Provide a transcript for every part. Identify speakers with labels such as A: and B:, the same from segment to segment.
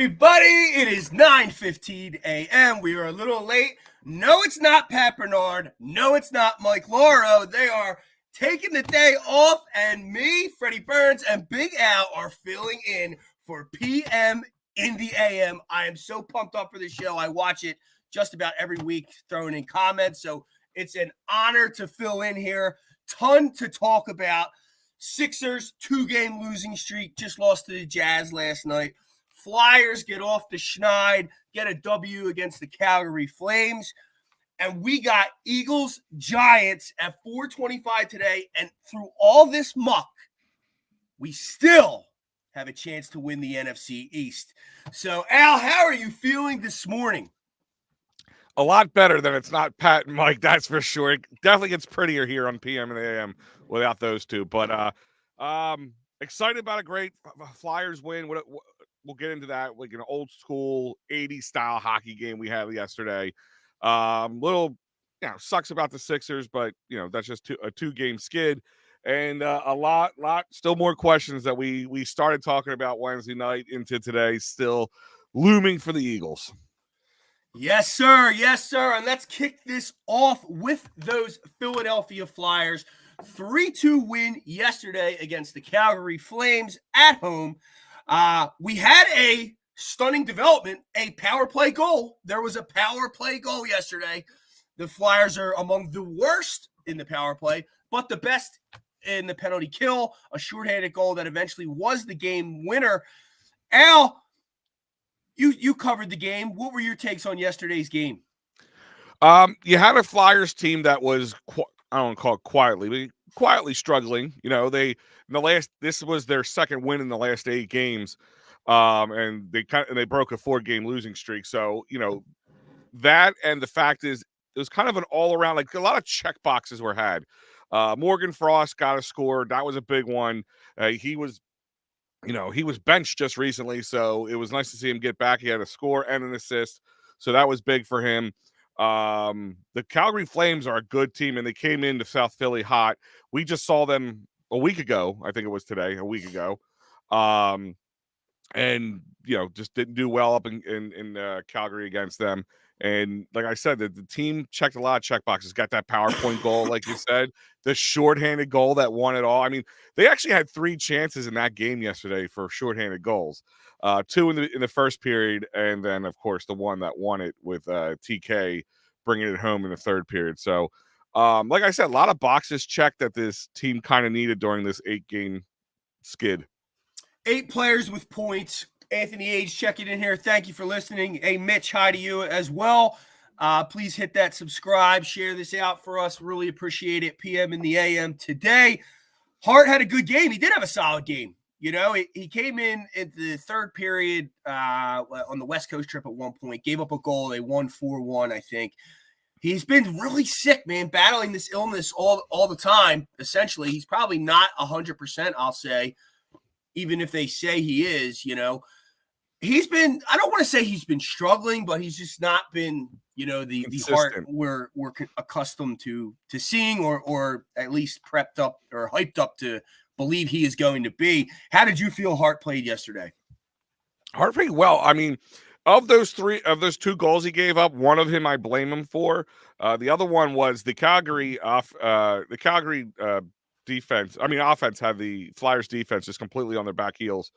A: everybody. It is 9:15 a.m. We are a little late. No, it's not Pat Bernard. No, it's not Mike Lauro. They are taking the day off, and me, Freddie Burns, and Big Al are filling in for PM in the AM. I am so pumped up for this show. I watch it just about every week, throwing in comments. So it's an honor to fill in here. Ton to talk about. Sixers 2-game losing streak, just lost to the Jazz last night. Flyers get off the schneid, get a W against the Calgary Flames. And we got Eagles Giants at 4:25 today. And through all this muck, we still have a chance to win the NFC East. So, Al, how are you feeling this morning?
B: A lot better than it's not Pat and Mike, that's for sure. It definitely gets prettier here on PM and AM without those two. But excited about a great Flyers win. We'll get into that, like an old school 80s style hockey game we had yesterday. Little, sucks about the Sixers, but that's just a 2-game skid. And a lot, still more questions that we started talking about Wednesday night into today, still looming for the Eagles.
A: Yes, sir. Yes, sir. And let's kick this off with those Philadelphia Flyers. 3-2 win yesterday against the Calgary Flames at home. We had a stunning development, a power play goal. There was a power play goal yesterday. The Flyers are among the worst in the power play, but the best in the penalty kill, a shorthanded goal that eventually was the game winner. Al, you covered the game. What were your takes on yesterday's game?
B: You had a Flyers team that was, I don't call it quietly, but quietly struggling. This was their second win in the last 8 games. And they broke a 4-game losing streak. So, that, and the fact is it was kind of an all around, like a lot of check boxes were had. Morgan Frost got a score. That was a big one. He was benched just recently, so it was nice to see him get back. He had a score and an assist, so that was big for him. The Calgary Flames are a good team, and they came into South Philly hot. We just saw them a week ago. I think it was today, a week ago. And just didn't do well up in Calgary against them. And like I said, the team checked a lot of check boxes, got that PowerPoint goal, like you said, the shorthanded goal that won it all. I mean, they actually had 3 chances in that game yesterday for shorthanded goals. 2 in the first period, and then of course the one that won it with TK bringing it home in the third period. So, like I said, a lot of boxes checked that this team kind of needed during this 8-game skid.
A: 8 players with points. Anthony Age checking in here. Thank you for listening. Hey, Mitch, hi to you as well. Please hit that subscribe, share this out for us. Really appreciate it. PM in the AM today. Hart had a good game. He did have a solid game. He came in at the third period on the West Coast trip at one point, gave up a goal. They won 4-1, I think. He's been really sick, man, battling this illness all the time, essentially. He's probably not 100%, I'll say, even if they say he is. He's been, I don't want to say he's been struggling, but he's just not been, the Hart we're accustomed to seeing or at least prepped up or hyped up to believe he is going to be. How did you feel Hart played yesterday?
B: Hart played well. I mean, of those 2 goals he gave up, one of him I blame him for. The other one was the Calgary defense. I mean, offense had the Flyers defense just completely on their back heels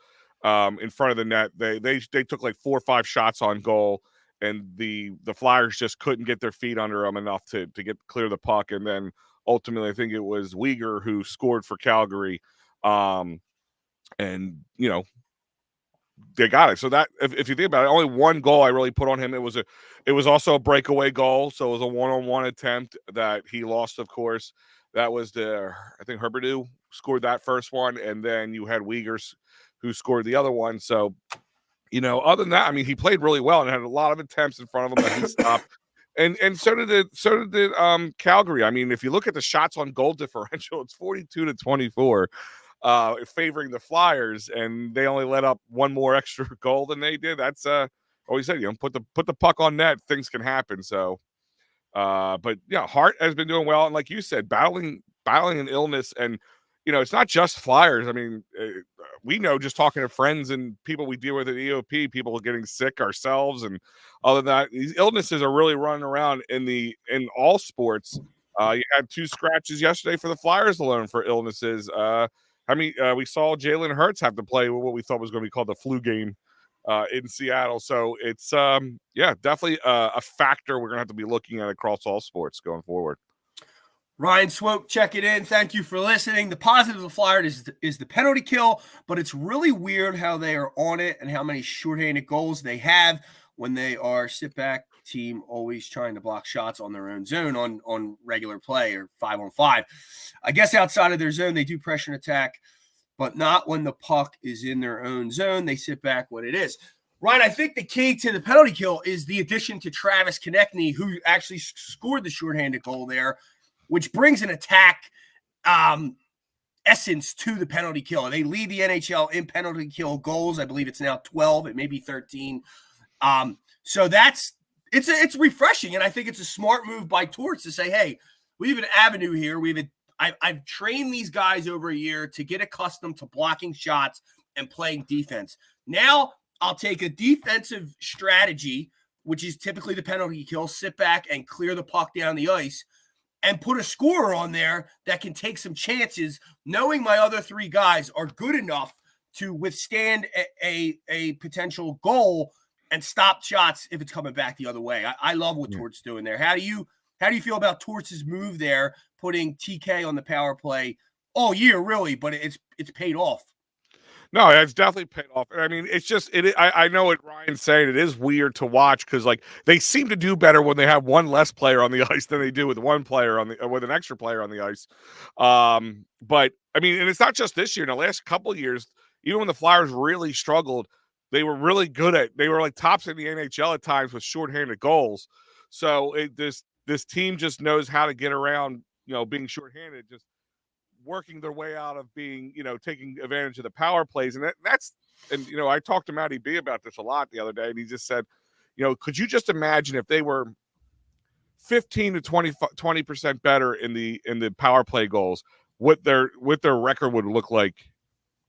B: in front of the net. They took like 4 or 5 shots on goal, and the Flyers just couldn't get their feet under them enough to clear the puck. And then ultimately, I think it was Weegar who scored for Calgary. And they got it. So that if you think about it, only one goal I really put on him. It was also a breakaway goal, so it was a 1-on-1 attempt that he lost, of course. That was I think Herberdeau scored that first one, and then you had Weegar who scored the other one. So, other than that, I mean, he played really well and had a lot of attempts in front of him that he stopped. And so did Calgary. I mean, if you look at the shots on goal differential, it's 42-24, favoring the Flyers, and they only let up one more extra goal than they did. That's always said, put the puck on net, things can happen. So. But Hart has been doing well, and like you said, battling an illness, and it's not just Flyers. I mean, we know just talking to friends and people we deal with at EOP, people getting sick ourselves, and other than that, these illnesses are really running around in all sports. You had 2 scratches yesterday for the Flyers alone for illnesses. We saw Jalen Hurts have to play what we thought was going to be called the flu game in Seattle. So it's definitely a factor we're going to have to be looking at across all sports going forward.
A: Ryan Swope, check it in. Thank you for listening. The positive of the Flyers is the penalty kill, but it's really weird how they are on it and how many shorthanded goals they have when they are sit-back team always trying to block shots on their own zone on regular play or 5-on-5. I guess outside of their zone, they do pressure and attack, but not when the puck is in their own zone. They sit back when it is. Ryan, I think the key to the penalty kill is the addition to Travis Konechny, who actually scored the shorthanded goal there, which brings an attack essence to the penalty kill. They lead the NHL in penalty kill goals. I believe it's now 12. It may be 13. So it's refreshing, and I think it's a smart move by Torts to say, hey, we have an avenue here. I've trained these guys over a year to get accustomed to blocking shots and playing defense. Now I'll take a defensive strategy, which is typically the penalty kill, sit back and clear the puck down the ice, and put a scorer on there that can take some chances, knowing my other 3 guys are good enough to withstand a potential goal and stop shots if it's coming back the other way. I love what Torts doing there. How do you feel about Torts' move there, putting TK on the power play all year, really, but it's paid off?
B: No, it's definitely paid off. I mean, it's just I know what Ryan's saying. It is weird to watch because they seem to do better when they have one less player on the ice than they do with one player with an extra player on the ice. But I mean, and it's not just this year. In the last couple of years, even when the Flyers really struggled, they were really good they were like tops in the NHL at times with shorthanded goals. So this team just knows how to get around, being shorthanded, just working their way out of being, taking advantage of the power plays. And I talked to Matty B about this a lot the other day, and he just said, could you just imagine if they were 15 to 20% better in the power play goals, what their record would look like,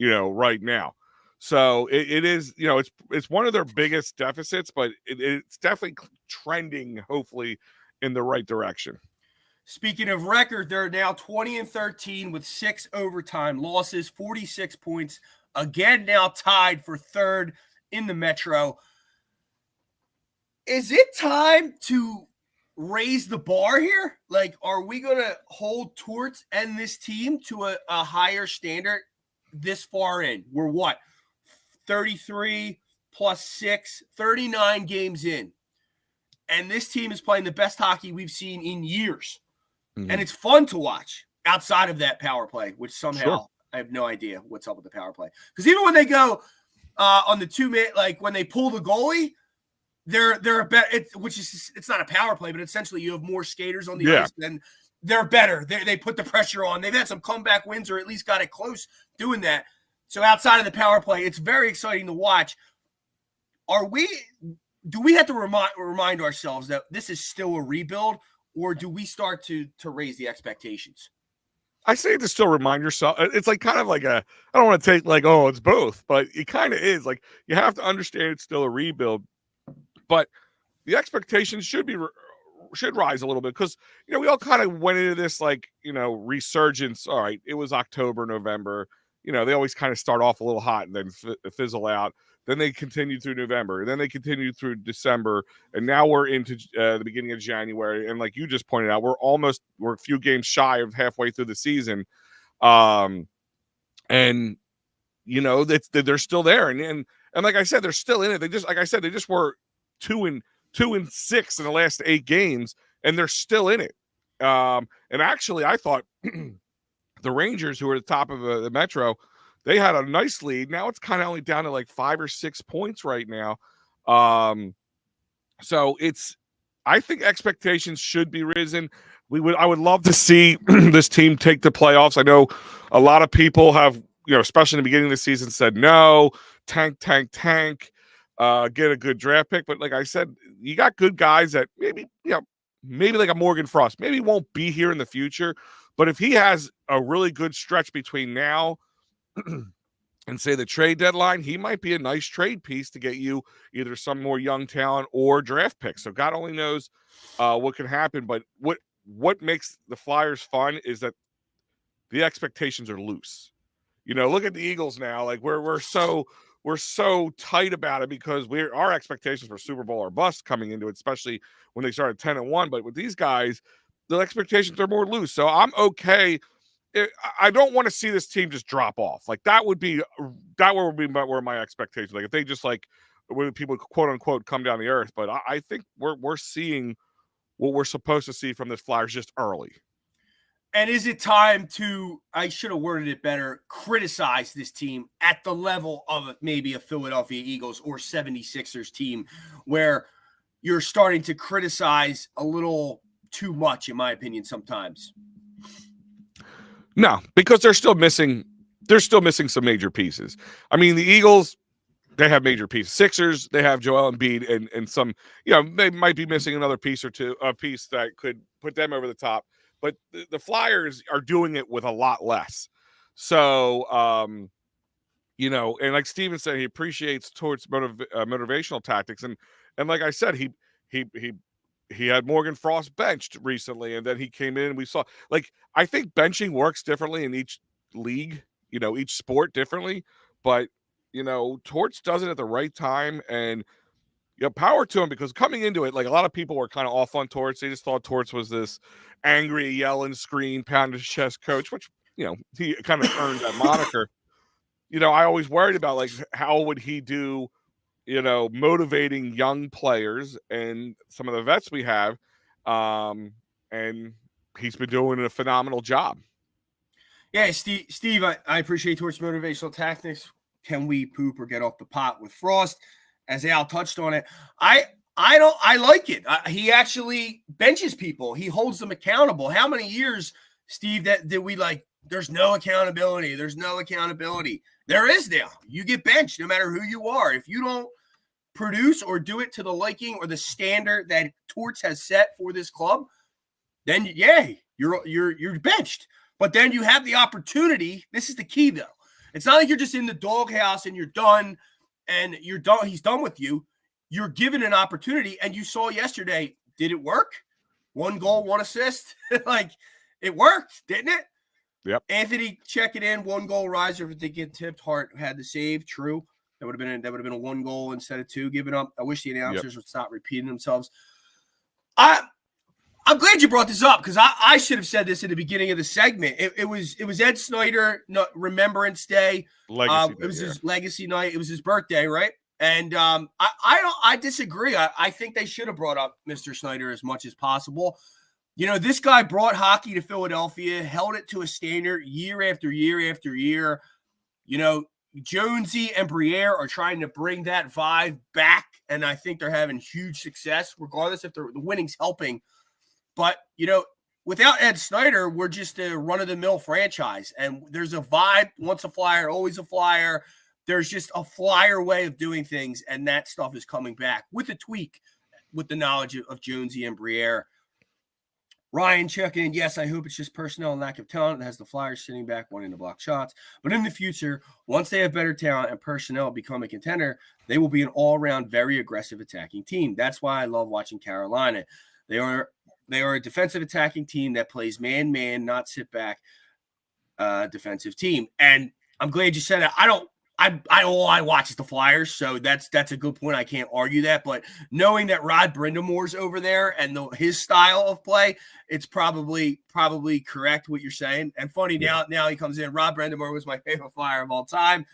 B: right now. So it is, it's one of their biggest deficits, but it's definitely trending, hopefully, in the right direction.
A: Speaking of record, they're now 20-13 with 6 overtime losses, 46 points. Again, now tied for 3rd in the Metro. Is it time to raise the bar here? Like, are we going to hold Torts and this team to a higher standard this far in? We're what? 33 plus 6, 39 games in. And this team is playing the best hockey we've seen in years. And it's fun to watch outside of that power play, which somehow I have no idea what's up with the power play. Because even when they go on the 2-minute, like when they pull the goalie, they're a better. It's not a power play, but essentially you have more skaters on the ice, and they're better. They put the pressure on. They've had some comeback wins, or at least got it close doing that. So outside of the power play, it's very exciting to watch. Do we have to remind ourselves that this is still a rebuild? Or do we start to raise the expectations?
B: I say to still remind yourself. It's like kind of like I don't want to take like, oh, it's both, but it kind of is. Like, you have to understand it's still a rebuild, but the expectations should rise a little bit because, we all kind of went into this like, resurgence. All right, it was October, November. They always kind of start off a little hot and then fizzle out. Then they continue through November. Then they continue through December. And now we're into the beginning of January. And like you just pointed out, we're a few games shy of halfway through the season. And, they're still there. And like I said, they're still in it. They just were 2-6 in the last 8 games, and they're still in it. And actually, I thought the Rangers, who are at the top of the Metro, they had a nice lead. Now it's kind of only down to like 5 or 6 points right now. So I think expectations should be risen. I would love to see this team take the playoffs. I know a lot of people have, especially in the beginning of the season, said no, tank, get a good draft pick. But like I said, you got good guys that maybe like a Morgan Frost, maybe won't be here in the future, But if he has a really good stretch between now and say the trade deadline, he might be a nice trade piece to get you either some more young talent or draft picks. So God only knows what can happen. But what makes the Flyers fun is that the expectations are loose. Look at the Eagles now. Like we're so tight about it because our expectations for Super Bowl are bust coming into it, especially when they started 10-1. But with these guys, the expectations are more loose. So I'm okay. I don't want to see this team just drop off. Like that would be where my expectations. Like if they just when people quote unquote come down the earth. But I think we're seeing what we're supposed to see from this Flyers just early.
A: And is it time to, I should have worded it better, criticize this team at the level of maybe a Philadelphia Eagles or 76ers team where you're starting to criticize a little too much, in my opinion, sometimes?
B: No, because they're still missing some major pieces. I mean, the Eagles, they have major pieces. Sixers, they have Joel Embiid and some, they might be missing another piece or two, a piece that could put them over the top. But the Flyers are doing it with a lot less. So, and like Steven said, he appreciates Torts motivational tactics. And like I said, he had Morgan Frost benched recently, and then he came in and we saw, I think benching works differently in each league, each sport differently. But, Torts does it at the right time, and power to him, because coming into it, a lot of people were kind of off on Torts. They just thought Torts was this angry, yelling, scream, pound his chest coach, which, he kind of earned that moniker. I always worried about, how would he do, motivating young players and some of the vets we have. And he's been doing a phenomenal job.
A: Yeah, Steve, I appreciate Torts motivational tactics. Can we poop or get off the pot with Frost? As Al touched on it, I like it. He actually benches people. He holds them accountable. How many years, Steve, that we there's no accountability. There's no accountability. There is now. You get benched no matter who you are. If you don't produce or do it to the liking or the standard that Torts has set for this club, then you're benched. But then you have the opportunity. This is the key, though. It's not like you're just in the doghouse and you're done. And you're done. He's done with you. You're given an opportunity, and you saw yesterday. Did it work? 1 goal, 1 assist. It worked, didn't it?
B: Yep.
A: Anthony checking in, 1 goal riser. If they get tipped, Hart had the save. True. That would have been a 1 goal instead of 2 given up. I wish the announcers would stop repeating themselves. I'm glad you brought this up, because I should have said this in the beginning of the segment. It was Ed Snyder Remembrance Day. It was his legacy night. It was his birthday, right? And I disagree. I think they should have brought up Mr. Snyder as much as possible. This guy brought hockey to Philadelphia, held it to a standard year after year after year. Jonesy and Briere are trying to bring that vibe back, and I think they're having huge success, regardless if the winning's helping. But, without Ed Snyder, we're just a run-of-the-mill franchise. And there's a vibe, once a Flyer, always a Flyer. There's just a Flyer way of doing things, and that stuff is coming back with a tweak, with the knowledge of Jonesy and Briere. Ryan checking in, yes, I hope it's just personnel and lack of talent that has the Flyers sitting back wanting to block shots. But in the future, once they have better talent and personnel become a contender, they will be an all-around, very aggressive attacking team. That's why I love watching Carolina. They are a defensive attacking team that plays man-man, not sit-back defensive team. And I'm glad you said that. All I watch is the Flyers, so that's a good point. I can't argue that. But knowing that Rod Brindamore's over there and his style of play, it's probably correct what you're saying. And funny, now he comes in. Rod Brindamore was my favorite Flyer of all time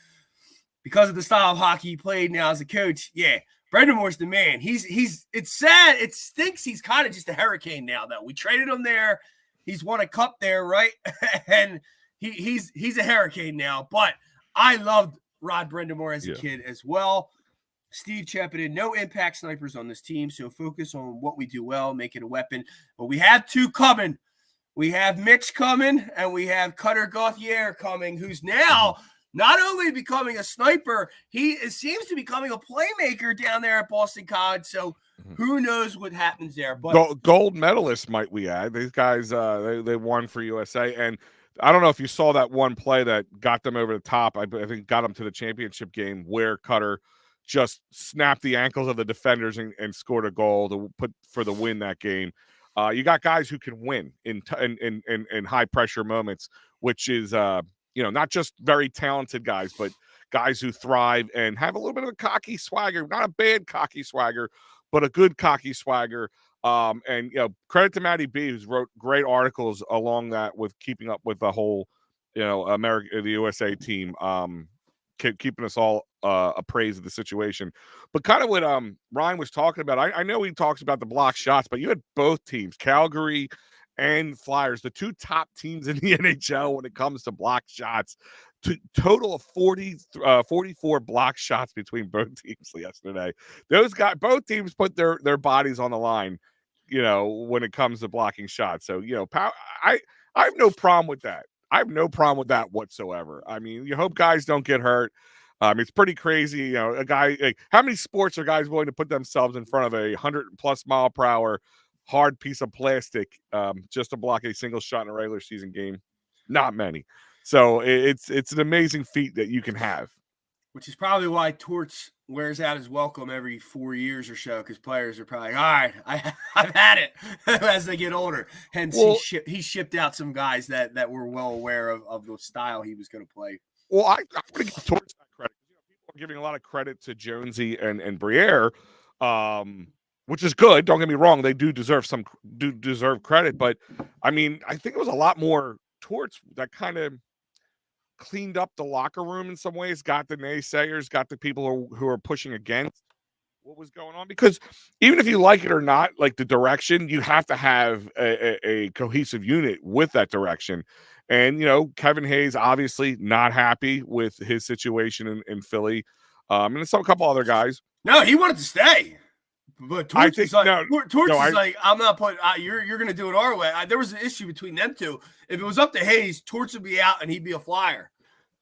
A: because of the style of hockey he played now as a coach. Yeah. Brendamore's the man. It's sad. It stinks. He's kind of just a Hurricane now, though. We traded him there. He's won a cup there, right? And he's a Hurricane now. But I loved Rod Brindamore as a kid as well. Steve Chepin, no impact snipers on this team, so focus on what we do well, make it a weapon. But we have 2 coming. We have Mitch coming, and we have Cutter Gauthier coming, who's now not only becoming a sniper, he seems to be becoming a playmaker down there at Boston College. So Who knows what happens there? But
B: Gold medalists, might we add? These guys, they won for USA, and I don't know if you saw that one play that got them over the top. I think got them to the championship game where Cutter just snapped the ankles of the defenders and scored a goal to put for the win that game. You got guys who can win in high pressure moments, which is not just very talented guys, but guys who thrive and have a little bit of a cocky swagger, not a bad cocky swagger, but a good cocky swagger. And credit to Matty B, who's wrote great articles along that with keeping up with the whole, the USA team, keeping us all appraised of the situation. But kind of what Ryan was talking about, I know he talks about the block shots, but you had both teams, Calgary and Flyers, the two top teams in the NHL when it comes to block shots. Total of 44 block shots between both teams yesterday. Both teams put their bodies on the line, when it comes to blocking shots. So, I have no problem with that. I have no problem with that whatsoever. I mean, you hope guys don't get hurt. It's pretty crazy. A guy, like, how many sports are guys willing to put themselves in front of a 100+ mile per hour hard piece of plastic just to block a single shot in a regular season game? Not many. So it's an amazing feat that you can have.
A: Which is probably why Torts wears out his welcome every 4 years or so, because players are probably, all right, I've had it as they get older. Hence, he shipped out some guys that were well aware of the style he was going to play.
B: Well, I want to give Torts that credit. People are giving a lot of credit to Jonesy and Briere, which is good. Don't get me wrong; they do deserve credit. But I mean, I think it was a lot more Torts that kind of cleaned up the locker room in some ways, got the naysayers, got the people who are pushing against what was going on. Because even if you like it or not, like the direction, you have to have a cohesive unit with that direction. And, Kevin Hayes obviously not happy with his situation in Philly. And a couple other guys.
A: No, he wanted to stay. But Torts is like, I'm not putting. You're going to do it our way. There was an issue between them two. If it was up to Hayes, Torts would be out and he'd be a Flyer.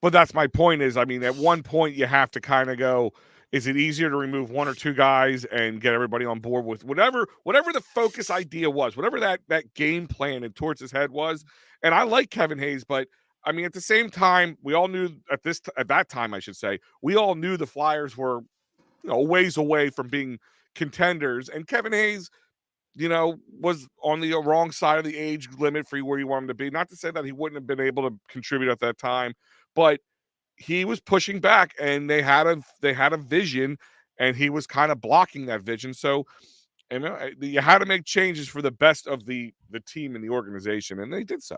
B: But that's my point. Is, I mean, at one point you have to kind of go. Is it easier to remove one or two guys and get everybody on board with whatever the focus idea was, whatever that game plan in Torts' head was? And I like Kevin Hayes, but I mean, at the same time, we all knew at that time, I should say, we all knew the Flyers were a ways away from being contenders, and Kevin Hayes, was on the wrong side of the age limit for where you want him to be. Not to say that he wouldn't have been able to contribute at that time, but he was pushing back, and they had a vision, and he was kind of blocking that vision. So, you had to make changes for the best of the team and the organization, and they did so.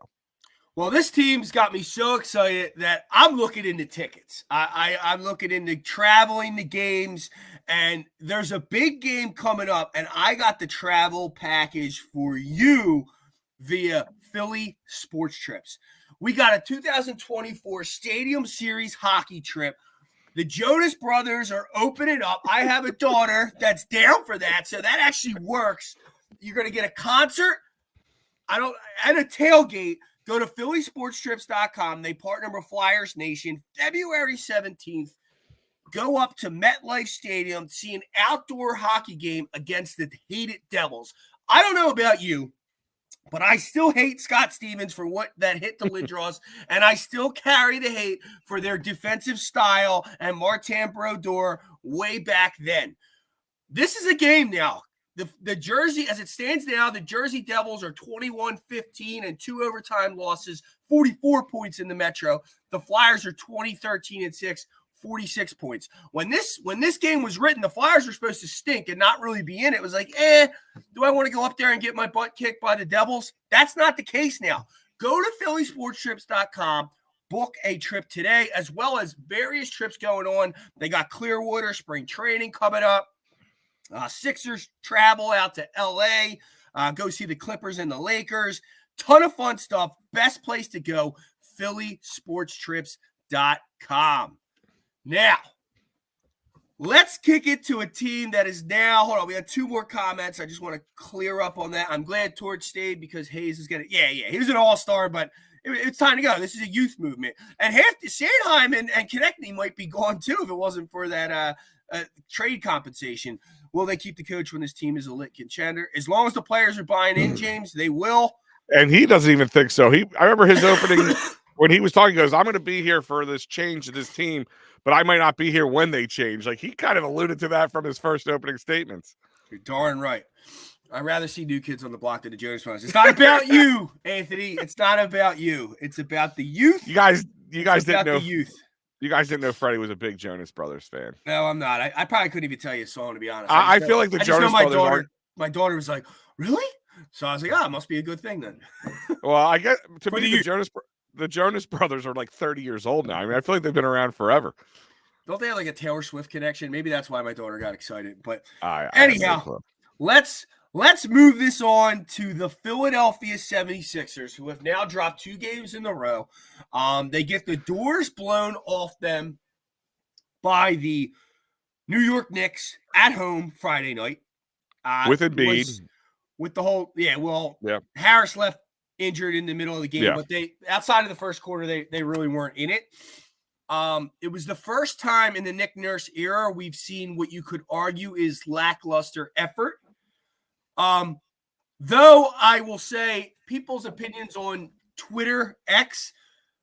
A: Well, this team's got me so excited that I'm looking into tickets. I'm looking into traveling to games, and there's a big game coming up, and I got the travel package for you via Philly Sports Trips. We got a 2024 Stadium Series hockey trip. The Jonas Brothers are opening up. I have a daughter that's down for that, so that actually works. You're going to get a concert and a tailgate. Go to phillysportstrips.com. They partner with Flyers Nation. February 17th, go up to MetLife Stadium, see an outdoor hockey game against the hated Devils. I don't know about you, but I still hate Scott Stevens for what that hit the Lindros, and I still carry the hate for their defensive style and Martin Brodeur way back then. This is a game now. The Jersey, as it stands now, the Jersey Devils are 21-15 and 2 overtime losses, 44 points in the Metro. The Flyers are 20-13-6, 46 points. When this game was written, the Flyers were supposed to stink and not really be in it. It was like, do I want to go up there and get my butt kicked by the Devils? That's not the case now. Go to phillysportstrips.com. Book a trip today, as well as various trips going on. They got Clearwater spring training coming up. Sixers travel out to L.A., go see the Clippers and the Lakers. Ton of fun stuff. Best place to go, phillysportstrips.com. Now, let's kick it to a team that is now – hold on, we had 2 more comments. I just want to clear up on that. I'm glad Torch stayed because Hayes is going to – yeah, he was an all-star, but it's time to go. This is a youth movement. And Sandheim and Konechny might be gone too if it wasn't for that trade compensation. Will they keep the coach when this team is a lit contender? As long as the players are buying in, James, they will.
B: And he doesn't even think so. I remember his opening when he was talking, he goes, I'm going to be here for this change to this team, but I might not be here when they change. Like, he kind of alluded to that from his first opening statements.
A: You're darn right. I'd rather see New Kids on the Block than the Jonas Brothers. It's not about you, Anthony. It's not about you. It's about the youth.
B: You guys didn't know
A: the youth.
B: You guys didn't know Freddie was a big Jonas Brothers fan.
A: No, I'm not. I probably couldn't even tell you a song, to be honest.
B: I feel like the Jonas Brothers
A: my daughter was like, really? So I was like, it must be a good thing then.
B: Well, I guess to me, the Jonas Brothers are like 30 years old now. I mean, I feel like they've been around forever.
A: Don't they have like a Taylor Swift connection? Maybe that's why my daughter got excited. But
B: anyhow,
A: let's move this on to the Philadelphia 76ers, who have now dropped 2 games in a row. They get the doors blown off them by the New York Knicks at home Friday night.
B: With Embiid.
A: With the whole, Harris left injured in the middle of the game, but they outside of the first quarter, they really weren't in it. It was the first time in the Nick Nurse era we've seen what you could argue is lackluster effort. Though I will say people's opinions on Twitter X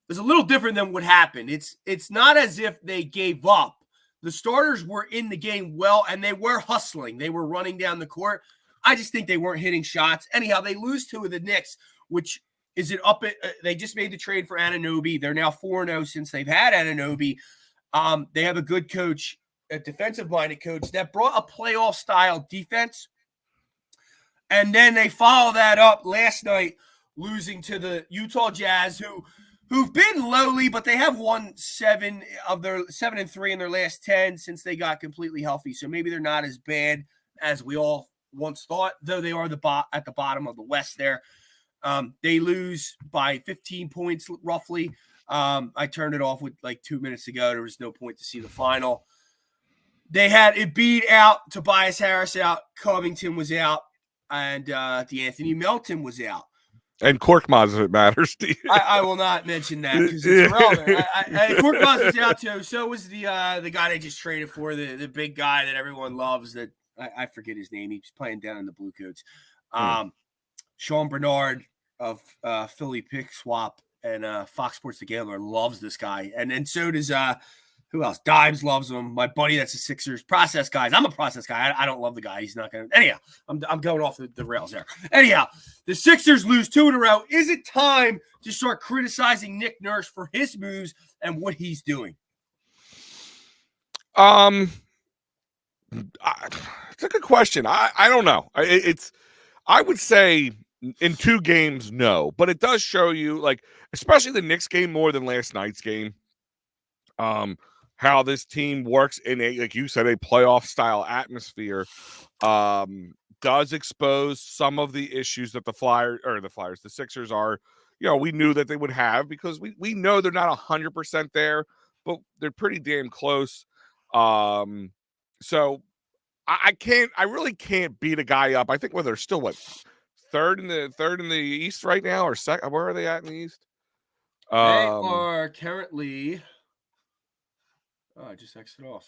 A: is a little different than what happened. It's not as if they gave up. The starters were in the game well, and they were hustling. They were running down the court. I just think they weren't hitting shots. Anyhow, they lose to the Knicks, which is it up at they just made the trade for Anunoby. They're now 4-0 since they've had Anunoby. They have a good coach, a defensive-minded coach that brought a playoff-style defense. And then they follow that up last night, losing to the Utah Jazz, who've been lowly, but they have won 7 and 3 in their last 10 since they got completely healthy. So maybe they're not as bad as we all once thought, though they are at the bottom of the West there. They lose by 15 points roughly. I turned it off with like 2 minutes ago. There was no point to see the final. They had Embiid out, Tobias Harris out, Covington was out, and DeAnthony Melton was out.
B: And Korkmaz, if it matters to you.
A: I will not mention that because it's irrelevant. Korkmaz was out too. So was the guy they just traded for, the big guy that everyone loves. That I forget his name. He's playing down in the Blue Coats. Sean Bernard of Philly Pick Swap and Fox Sports The Gambler loves this guy, and then so does who else? Dimes loves him. My buddy that's a Sixers process guys. I'm a process guy. I don't love the guy. He's not going to. Anyhow, I'm going off the rails there. Anyhow, the Sixers lose 2 in a row. Is it time to start criticizing Nick Nurse for his moves and what he's doing?
B: It's a good question. I don't know. I would say in 2 games, no, but it does show you, like, especially the Knicks game more than last night's game. How this team works in like you said, a playoff style atmosphere, does expose some of the issues that the Sixers are, we knew that they would have, because we know they're not 100% there, but they're pretty damn close. So I really can't beat a guy up. I think they're still third in the East right now, or second. Where are they at in the East?
A: They are currently. Oh, I just exited off.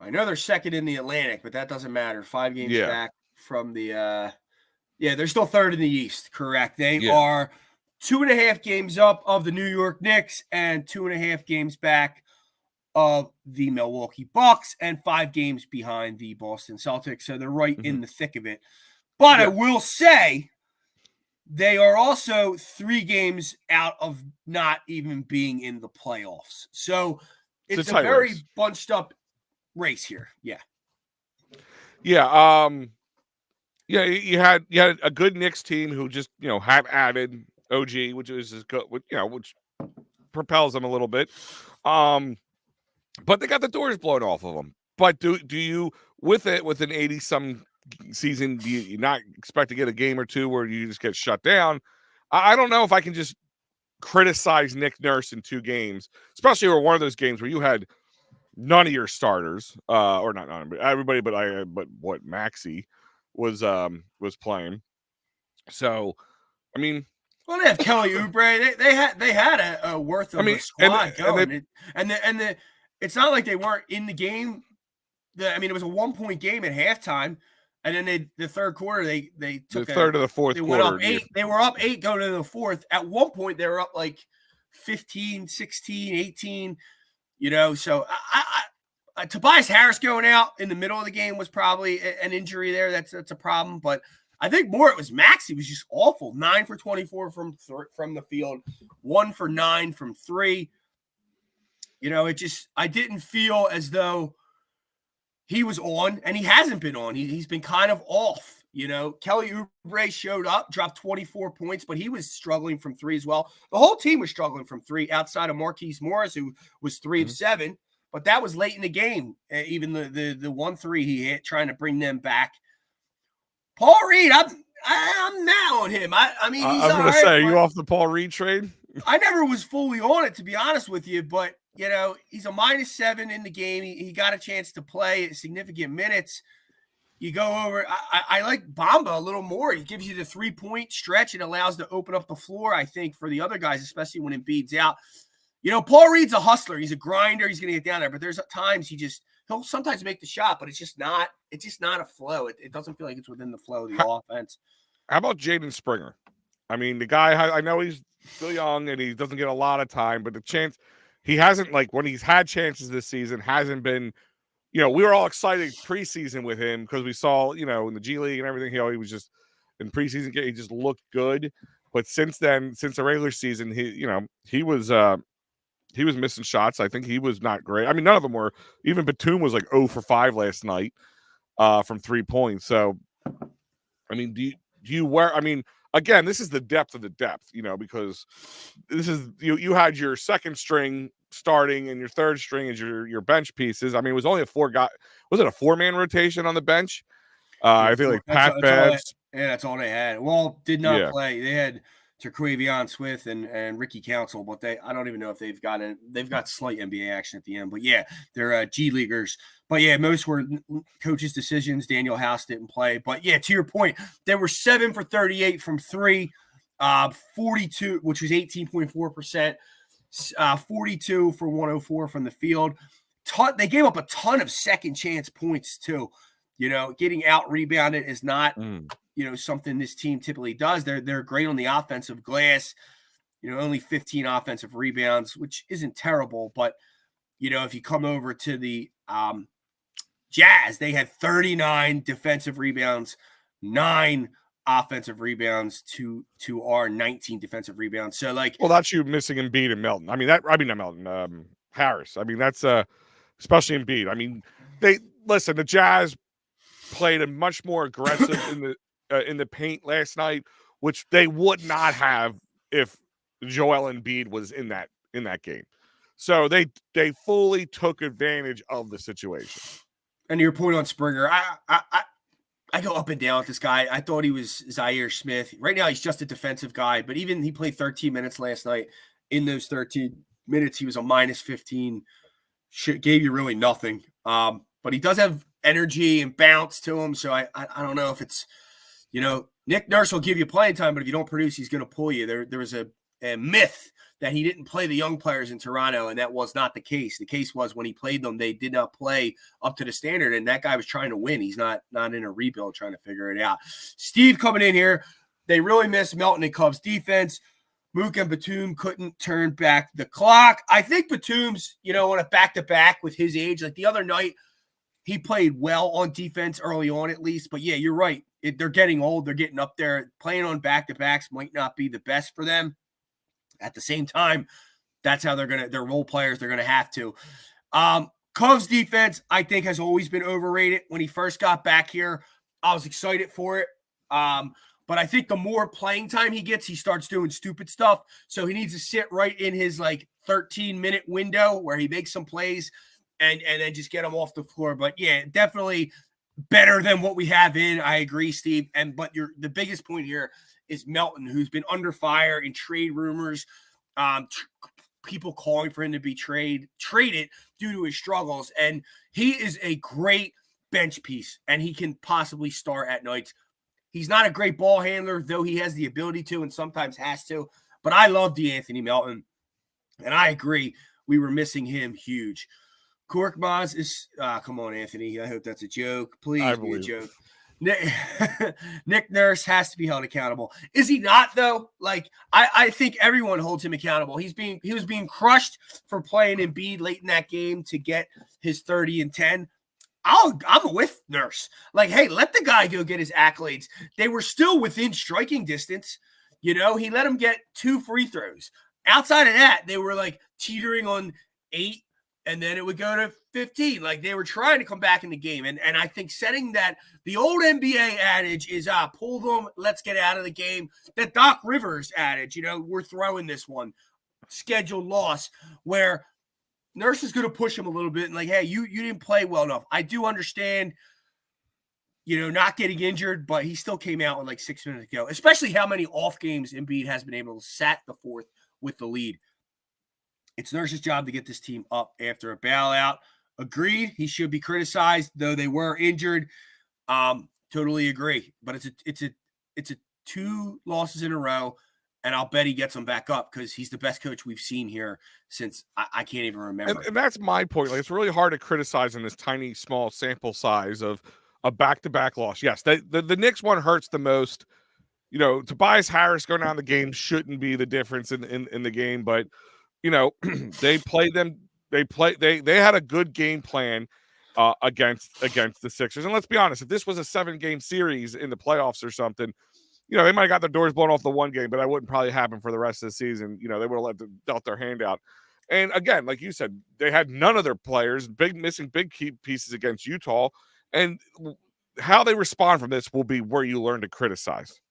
A: I know they're second in the Atlantic, but that doesn't matter. 5 games back from the they're still third in the East, correct. They are 2.5 games up of the New York Knicks and 2.5 games back of the Milwaukee Bucks and 5 games behind the Boston Celtics. So they're right in the thick of it. But I will say they are also 3 games out of not even being in the playoffs. So it's a very bunched up race here. Yeah.
B: Yeah. You had a good Knicks team who just, have added OG, which is good, which propels them a little bit. But they got the doors blown off of them. But do you, with an 80-some season, do you not expect to get a game or 2 where you just get shut down? I don't know if I can just criticize Nick Nurse in 2 games, especially over one of those games where you had none of your starters, or not none, but everybody, but what Maxey was playing. So, I mean,
A: well, they have Kelly Oubre. They had a worth of a squad going, and it's not like they weren't in the game it was a 1-point game at halftime, and then the third quarter they took
B: the third of the fourth
A: they
B: quarter.
A: went up 8. They were up 8 going into the fourth. At one point they were up like 15, 16, 18. So Tobias Harris going out in the middle of the game was probably an injury there. That's a problem, but I think more it was Max. He was just awful. 9 for 24 from the field, 1 for 9 from 3. I didn't feel as though he was on, and he hasn't been on. He's been kind of off. Kelly Oubre showed up, dropped 24 points, but he was struggling from 3 as well. The whole team was struggling from 3 outside of Marquise Morris, who was 3 of 7, but that was late in the game. Even the 1-3 he hit, trying to bring them back. Paul Reed, I'm now on him. I mean, he's
B: I was going to say, are you off the Paul Reed trade?
A: I never was fully on it, to be honest with you, but he's a -7 in the game. He got a chance to play significant minutes. You go over. I like Bamba a little more. He gives you the 3-point stretch and allows to open up the floor, I think, for the other guys, especially when Embiid's out. Paul Reed's a hustler. He's a grinder. He's going to get down there, but there's times he'll sometimes make the shot, but it's just not a flow. It doesn't feel like it's within the flow of the offense.
B: How about Jaden Springer? I mean, the guy, I know he's still young and he doesn't get a lot of time, but the chance he hasn't, like, when he's had chances this season, hasn't been, we were all excited preseason with him because we saw, in the G League and everything, he was just in preseason, he just looked good. But since then, since the regular season, he was missing shots. I think he was not great. I mean, none of them were. Even Batum was like 0 for 5 last night from 3 points. So, I mean, do you wear? I mean, again, this is the depth of the depth, because this is you had your second string starting and your third string is your bench pieces. I mean, it was only a 4-man rotation on the bench? I feel like Pat Bev.
A: That's all they had. Well, did not play. They had Terquavion Smith and Ricky Council, but I don't even know if they've got slight NBA action at the end. But yeah, they're G Leaguers. But yeah, most were coaches' decisions. Daniel House didn't play. But yeah, to your point, they were 7 for 38 from 3, 42, which was 18.4%, 42 for 104 from the field. They gave up a ton of second chance points too. Getting out rebounded is not something this team typically does. They're great on the offensive glass. Only 15 offensive rebounds, which isn't terrible. But if you come over to the Jazz, they had 39 defensive rebounds, 9 offensive rebounds to our 19 defensive rebounds. So
B: that's you missing Embiid and Melton. I mean not Melton, Harris. I mean that's especially Embiid. I mean the Jazz played a much more aggressive in the paint last night, which they would not have if Joel Embiid was in that game. So they fully took advantage of the situation.
A: And to your point on Springer, I go up and down with this guy. I thought he was Zaire Smith. Right now, he's just a defensive guy, but even he played 13 minutes last night. In those 13 minutes, he was a -15. Gave you really nothing. But he does have energy and bounce to him. So I don't know if it's, Nick Nurse will give you playing time, but if you don't produce, he's going to pull you. There was a myth that he didn't play the young players in Toronto, and that was not the case. The case was when he played them, they did not play up to the standard, and that guy was trying to win. He's not in a rebuild trying to figure it out. Steve coming in here. They really missed Melton and Cubs defense. Mook and Batum couldn't turn back the clock. I think Batum's, on a back-to-back with his age. Like the other night, he played well on defense early on at least. But, yeah, you're right. They're getting old. They're getting up there. Playing on back-to-backs might not be the best for them. At the same time, that's how they're role players. They're going to have to. Cubs defense, I think, has always been overrated. When he first got back here, I was excited for it. But I think the more playing time he gets, he starts doing stupid stuff. So he needs to sit right in his 13-minute window where he makes some plays and then just get him off the floor. But yeah, definitely better than what we have in. I agree, Steve. But the biggest point here is Melton, who's been under fire in trade rumors, people calling for him to be traded due to his struggles. And he is a great bench piece, and he can possibly start at nights. He's not a great ball handler, though he has the ability to and sometimes has to. But I love DeAnthony Melton, and I agree. We were missing him huge. Korkmaz is come on, Anthony. I hope that's a joke.
B: I
A: Please be a
B: believe.
A: joke. Nick Nurse has to be held accountable. Is he not though? Like I think everyone holds him accountable. He was being crushed for playing Embiid late in that game to get his 30 and 10. I'm with Nurse. Like, hey, let the guy go get his accolades. They were still within striking distance. He let him get 2 free throws. Outside of that, they were like teetering on 8, and then it would go to 15. Like they were trying to come back in the game. And I think setting that, the old NBA adage is pull them, let's get out of the game. That Doc Rivers adage, we're throwing this one. Scheduled loss where Nurse is going to push him a little bit and like, hey, you didn't play well enough. I do understand, not getting injured, but he still came out with like 6 minutes ago, especially how many off games Embiid has been able to sat the fourth with the lead. It's Nurse's job to get this team up after a bailout. Agreed. He should be criticized, though they were injured. Totally agree. But it's a 2 losses in a row. And I'll bet he gets them back up because he's the best coach we've seen here since I can't even remember.
B: And that's my point. Like, it's really hard to criticize in this tiny, small sample size of a back-to-back loss. Yes, the Knicks one hurts the most. Tobias Harris going down the game shouldn't be the difference in the game, but they played them. They had a good game plan against the Sixers. And let's be honest, if this was a 7-game series in the playoffs or something, they might have got their doors blown off the one game, but that wouldn't probably happen for the rest of the season. They would have dealt their hand out. And again, like you said, they had none of their players, missing big key pieces against Utah. And how they respond from this will be where you learn to criticize.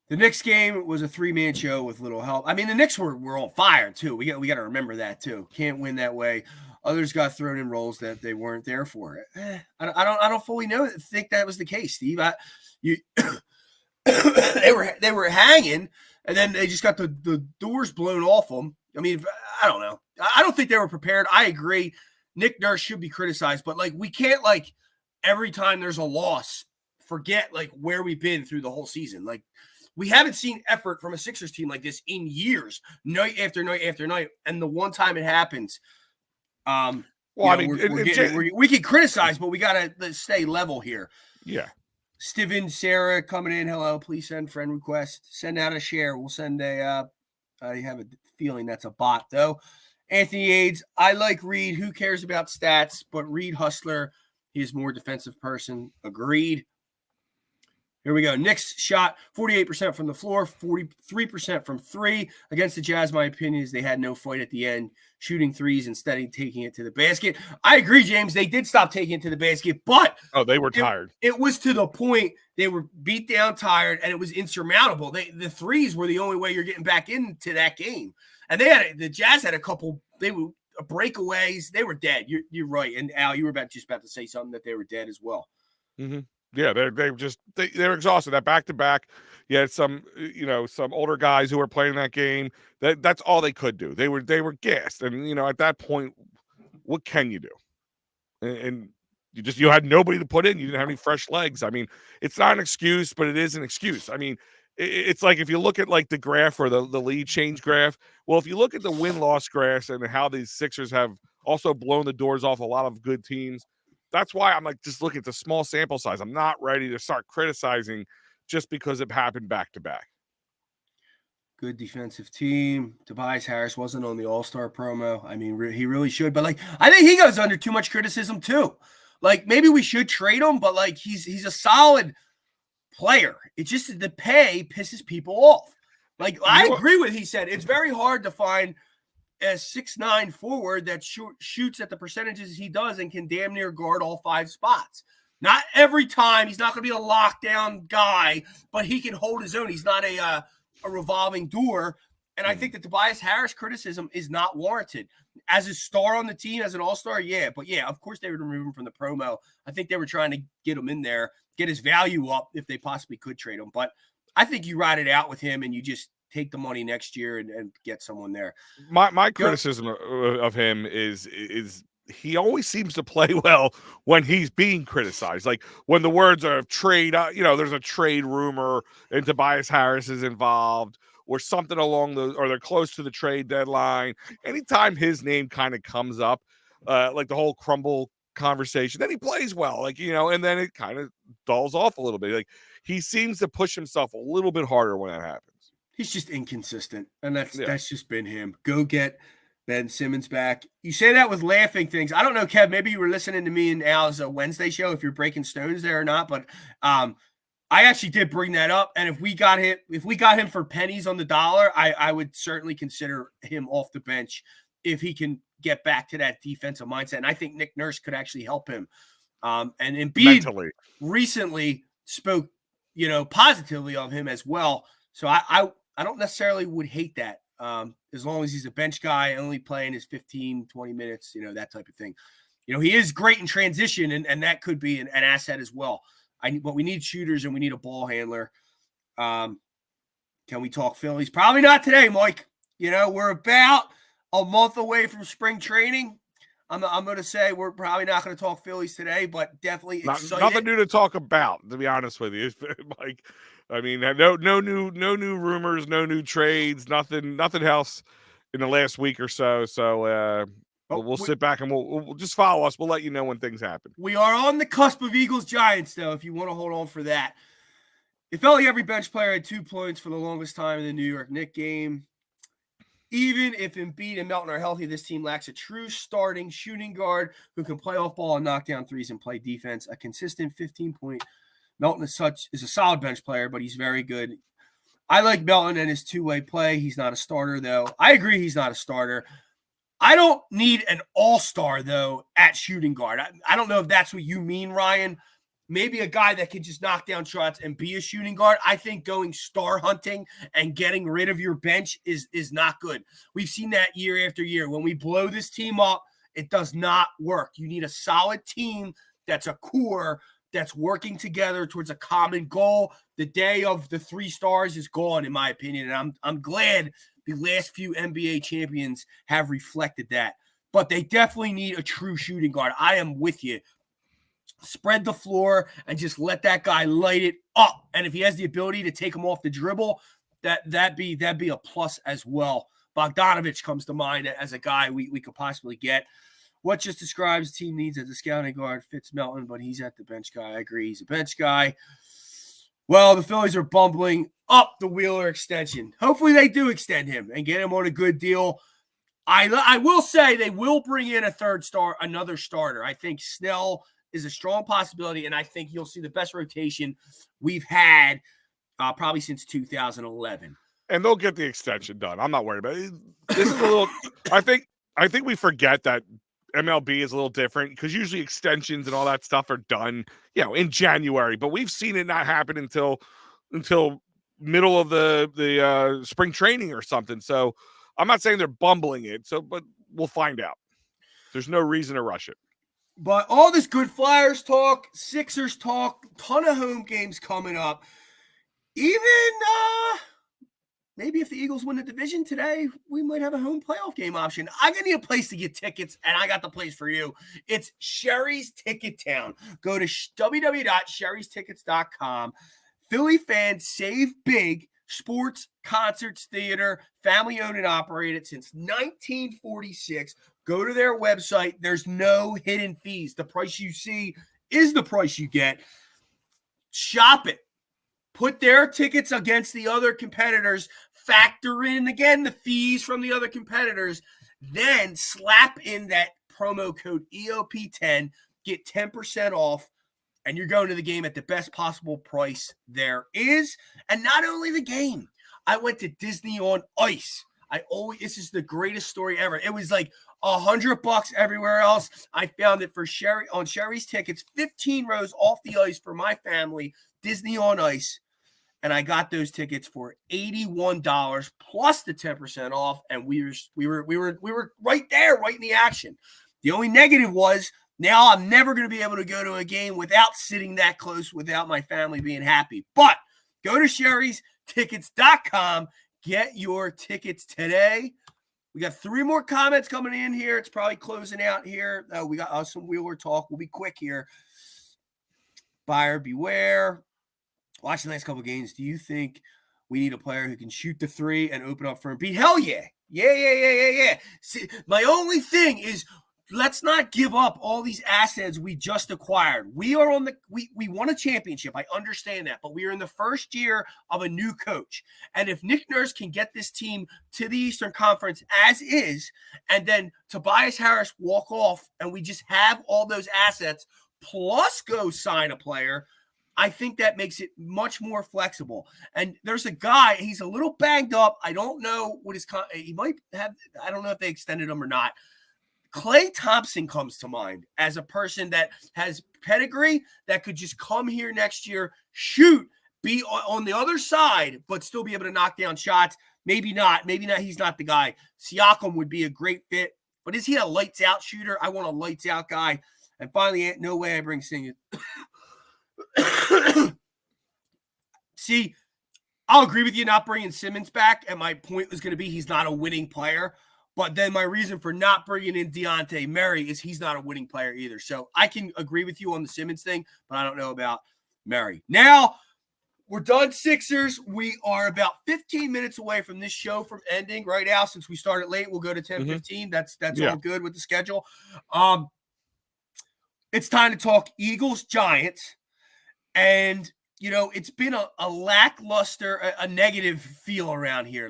A: The Knicks game was a 3-man show with little help. I mean, the Knicks were on fire too. We got to remember that too. Can't win that way. Others got thrown in roles that they weren't there for. I don't fully think that was the case, Steve. They were hanging, and then they just got the doors blown off them. I mean, I don't know. I don't think they were prepared. I agree. Nick Nurse should be criticized, but like we can't like every time there's a loss forget like where we've been through the whole season. Like we haven't seen effort from a Sixers team like this in years, night after night after night. And the one time it happens, we can criticize, but we got to stay level here.
B: Yeah.
A: Steven, Sarah coming in. Hello. Please send friend request. Send out a share. We'll send I have a feeling that's a bot, though. Anthony Aids. I like Reed. Who cares about stats? But Reed Hustler, he's more defensive person. Agreed. Here we go. Knicks shot 48% from the floor, 43% from 3. Against the Jazz, my opinion is they had no fight at the end, shooting threes instead of taking it to the basket. I agree, James. They did stop taking it to the basket, but
B: they were tired.
A: It was to the point they were beat down, tired, and it was insurmountable. The threes were the only way you're getting back into that game. And the Jazz had a couple. They were breakaways. They were dead. You're right. And Al, you were just about to say something that they were dead as well.
B: Mm-hmm. Yeah, they're exhausted. That back-to-back, you had some older guys who were playing that game. That's all they could do. They were gassed, and at that point, what can you do? And you had nobody to put in. You didn't have any fresh legs. I mean, it's not an excuse, but it is an excuse. I mean, it's like if you look at like the graph or the lead change graph. Well, if you look at the win-loss graphs and how these Sixers have also blown the doors off a lot of good teams. That's why I'm like, just look at the small sample size. I'm not ready to start criticizing just because it happened back to back.
A: Good defensive team. Tobias Harris wasn't on the All-Star promo. I mean, he really should. But like, I think he goes under too much criticism too. Like maybe we should trade him, but like he's a solid player. It's just the pay pisses people off. Like I agree with he said. It's very hard to find a 6'9" forward that shoots at the percentages he does and can damn near guard all 5 spots. Not every time. He's not going to be a lockdown guy, but he can hold his own. He's not a revolving door. And I think that Tobias Harris criticism is not warranted. As a star on the team, as an all-star, yeah. But, yeah, of course they would remove him from the promo. I think they were trying to get him in there, get his value up if they possibly could trade him. But I think you ride it out with him and you just take the money next year and get someone there.
B: My criticism of him is he always seems to play well when he's being criticized. Like when the words are trade, there's a trade rumor and Tobias Harris is involved or something or they're close to the trade deadline. Anytime his name kind of comes up, like the whole crumble conversation. Then he plays well, like, and then it kind of dulls off a little bit. Like, he seems to push himself a little bit harder when that happens.
A: He's just inconsistent, and that's just been him. Go get Ben Simmons back. You say that with laughing things. I don't know, Kev, maybe you were listening to me and Al's Wednesday show, if you're breaking stones there or not, but I actually did bring that up. And if we got him for pennies on the dollar, I would certainly consider him off the bench if he can get back to that defensive mindset. And I think Nick Nurse could actually help him. And Embiid recently spoke, positively of him as well. So I don't necessarily would hate that. As long as he's a bench guy, only playing his 15, 20 minutes, that type of thing. He is great in transition, and that could be an asset as well. But we need shooters and we need a ball handler. Can we talk Phillies? Probably not today, Mike. We're about a month away from spring training. I'm going to say we're probably not going to talk Phillies today, but definitely excited.
B: Nothing new to talk about, to be honest with you, Mike. I mean, no new rumors, no new trades, nothing else in the last week or so. So we'll sit back and we'll just follow us. We'll let you know when things happen.
A: We are on the cusp of Eagles-Giants, though, if you want to hold on for that. It felt like every bench player had 2 points for the longest time in the New York Knicks game. Even if Embiid and Melton are healthy, this team lacks a true starting shooting guard who can play off ball and knock down threes and play defense. A consistent 15-point. Melton is a solid bench player, but he's very good. I like Melton and his two-way play. He's not a starter, though. I agree he's not a starter. I don't need an all-star, though, at shooting guard. I don't know if that's what you mean, Ryan. Maybe a guy that can just knock down shots and be a shooting guard. I think going star hunting and getting rid of your bench is not good. We've seen that year after year. When we blow this team up, it does not work. You need a solid team that's a core that's working together towards a common goal. The day of the 3 stars is gone, in my opinion, and I'm glad the last few NBA champions have reflected that. But they definitely need a true shooting guard. I am with you. Spread the floor and just let that guy light it up. And if he has the ability to take him off the dribble, that'd be a plus as well. Bogdanovich comes to mind as a guy we could possibly get. What just describes the team needs as a scouting guard fits Melton, but he's at the bench guy. I agree. He's a bench guy. Well, the Phillies are bumbling up the Wheeler extension. Hopefully they do extend him and get him on a good deal. I will say they will bring in another starter. I think Snell is a strong possibility, and I think you'll see the best rotation we've had probably since 2011.
B: And they'll get the extension done. I'm not worried about it. This is a little. I think we forget that MLB is a little different because usually extensions and all that stuff are done, in January. But we've seen it not happen until middle of the spring training or something. So I'm not saying they're bumbling it. But we'll find out. There's no reason to rush it.
A: But all this good Flyers talk, Sixers talk, ton of home games coming up. Even maybe if the Eagles win the division today, we might have a home playoff game option. I'm going to need a place to get tickets, and I got the place for you. It's Sherry's Ticket Town. Go to www.sherrystickets.com. Philly fans save big. Sports, concerts, theater, family-owned and operated since 1946. Go to their website. There's no hidden fees. The price you see is the price you get. Shop it. Put their tickets against the other competitors. Factor in, again, the fees from the other competitors. Then slap in that promo code EOP10. Get 10% off. And you're going to the game at the best possible price there is. And not only the game. I went to Disney on Ice. This is the greatest story ever. It was like $100 everywhere else. I found it for Sherry's Tickets, 15 rows off the ice for my family, Disney on Ice. And I got those tickets for $81 plus the 10% off. And we were right there, right in the action. The only negative was now I'm never going to be able to go to a game without sitting that close without my family being happy. But go to sherrystickets.com. Get your tickets today. We got 3 more comments coming in here. It's probably closing out here. We got some Wheeler talk. We'll be quick here. Buyer beware. Watch the last couple games. Do you think we need a player who can shoot the 3 and open up for Embiid? Hell yeah. Yeah. See, my only thing is let's not give up all these assets we just acquired. We are on the we won a championship. I understand that, but we are in the first year of a new coach. And if Nick Nurse can get this team to the Eastern Conference as is, and then Tobias Harris walk off, and we just have all those assets plus go sign a player, I think that makes it much more flexible. And there's a guy, he's a little banged up. I don't know what he might have. I don't know if they extended him or not. Klay Thompson comes to mind as a person that has pedigree that could just come here next year, shoot, be on the other side, but still be able to knock down shots. Maybe not. Maybe not. He's not the guy. Siakam would be a great fit, but is he a lights out shooter? I want a lights out guy. And finally, no way I bring singing. See, I'll agree with you not bringing Simmons back, and my point was going to be he's not a winning player. But then my reason for not bringing in Dejounte Murray is he's not a winning player either. So I can agree with you on the Simmons thing, but I don't know about Murray. Now, we're done, Sixers. We are about 15 minutes away from this show from ending right now. Since we started late, we'll go to 10:15. That's all good with the schedule. It's time to talk Eagles, Giants. And, you know, it's been a lackluster, a negative feel around here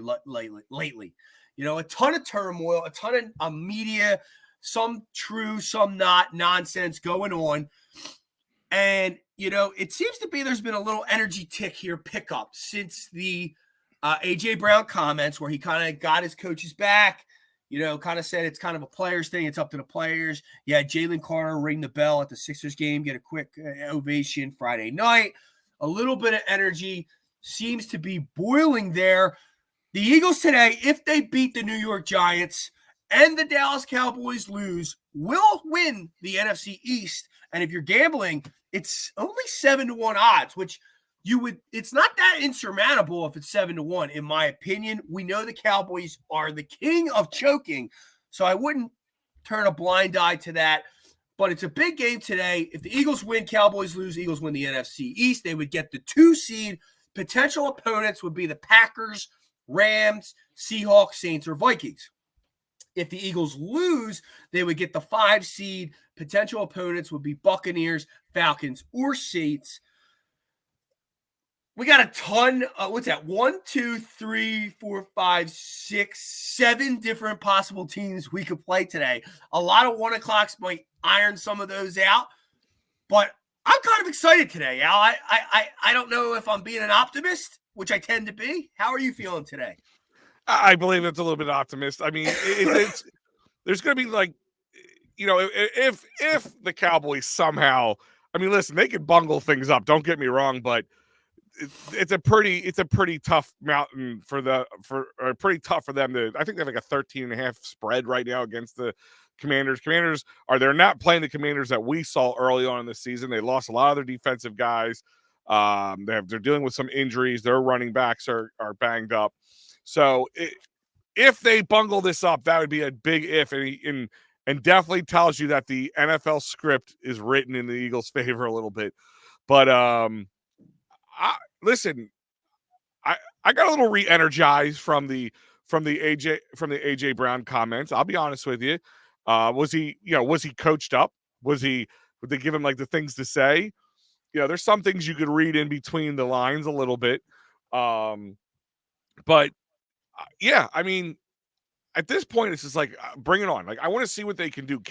A: lately. You know, a ton of turmoil, a ton of media, some true, some not nonsense going on. And, you know, it seems to be there's been a little energy tick here pickup since the A.J. Brown comments where he kind of got his coaches back, you know, kind of said it's kind of a players thing. It's up to the players. Yeah, Jalen Carter ring the bell at the Sixers game, get a quick ovation Friday night. A little bit of energy seems to be boiling there. The Eagles today, if they beat the New York Giants and the Dallas Cowboys lose, will win the NFC East. And if you're gambling, it's only 7-1 odds, which it's not that insurmountable if it's 7-1, in my opinion. We know the Cowboys are the king of choking, so I wouldn't turn a blind eye to that. But it's a big game today. If the Eagles win, Cowboys lose, Eagles win the NFC East. They would get the 2 seed. Potential opponents would be the Packers, Rams, Seahawks, Saints, or Vikings. If the Eagles lose, they would get the 5 seed. Potential opponents would be Buccaneers, Falcons, or Saints. We got a ton. What's that? 1, 2, 3, 4, 5, 6, 7 different possible teams we could play today. A lot of 1 o'clocks might iron some of those out, but I'm kind of excited today, Al. I don't know if I'm being an optimist, which I tend to be. How are you feeling today?
B: I believe it's a little bit optimist. I mean, it's there's going to be like, you know, if the Cowboys somehow, I mean, listen, they could bungle things up. Don't get me wrong, but it's a pretty tough mountain pretty tough for them to. I think they have like a 13.5 spread right now against the Commanders. They're not playing the Commanders that we saw early on in the season. They lost a lot of their defensive guys. They're dealing with some injuries. Their running backs are banged up. So if they bungle this up, that would be a big if, and definitely tells you that the NFL script is written in the Eagles' favor a little bit. But listen, I got a little re-energized from the AJ Brown comments. I'll be honest with you. Was he coached up? Would they give him like the things to say? You know, there's some things you could read in between the lines a little bit. But yeah, I mean, at this point, it's just like, bring it on. Like, I want to see what they can do.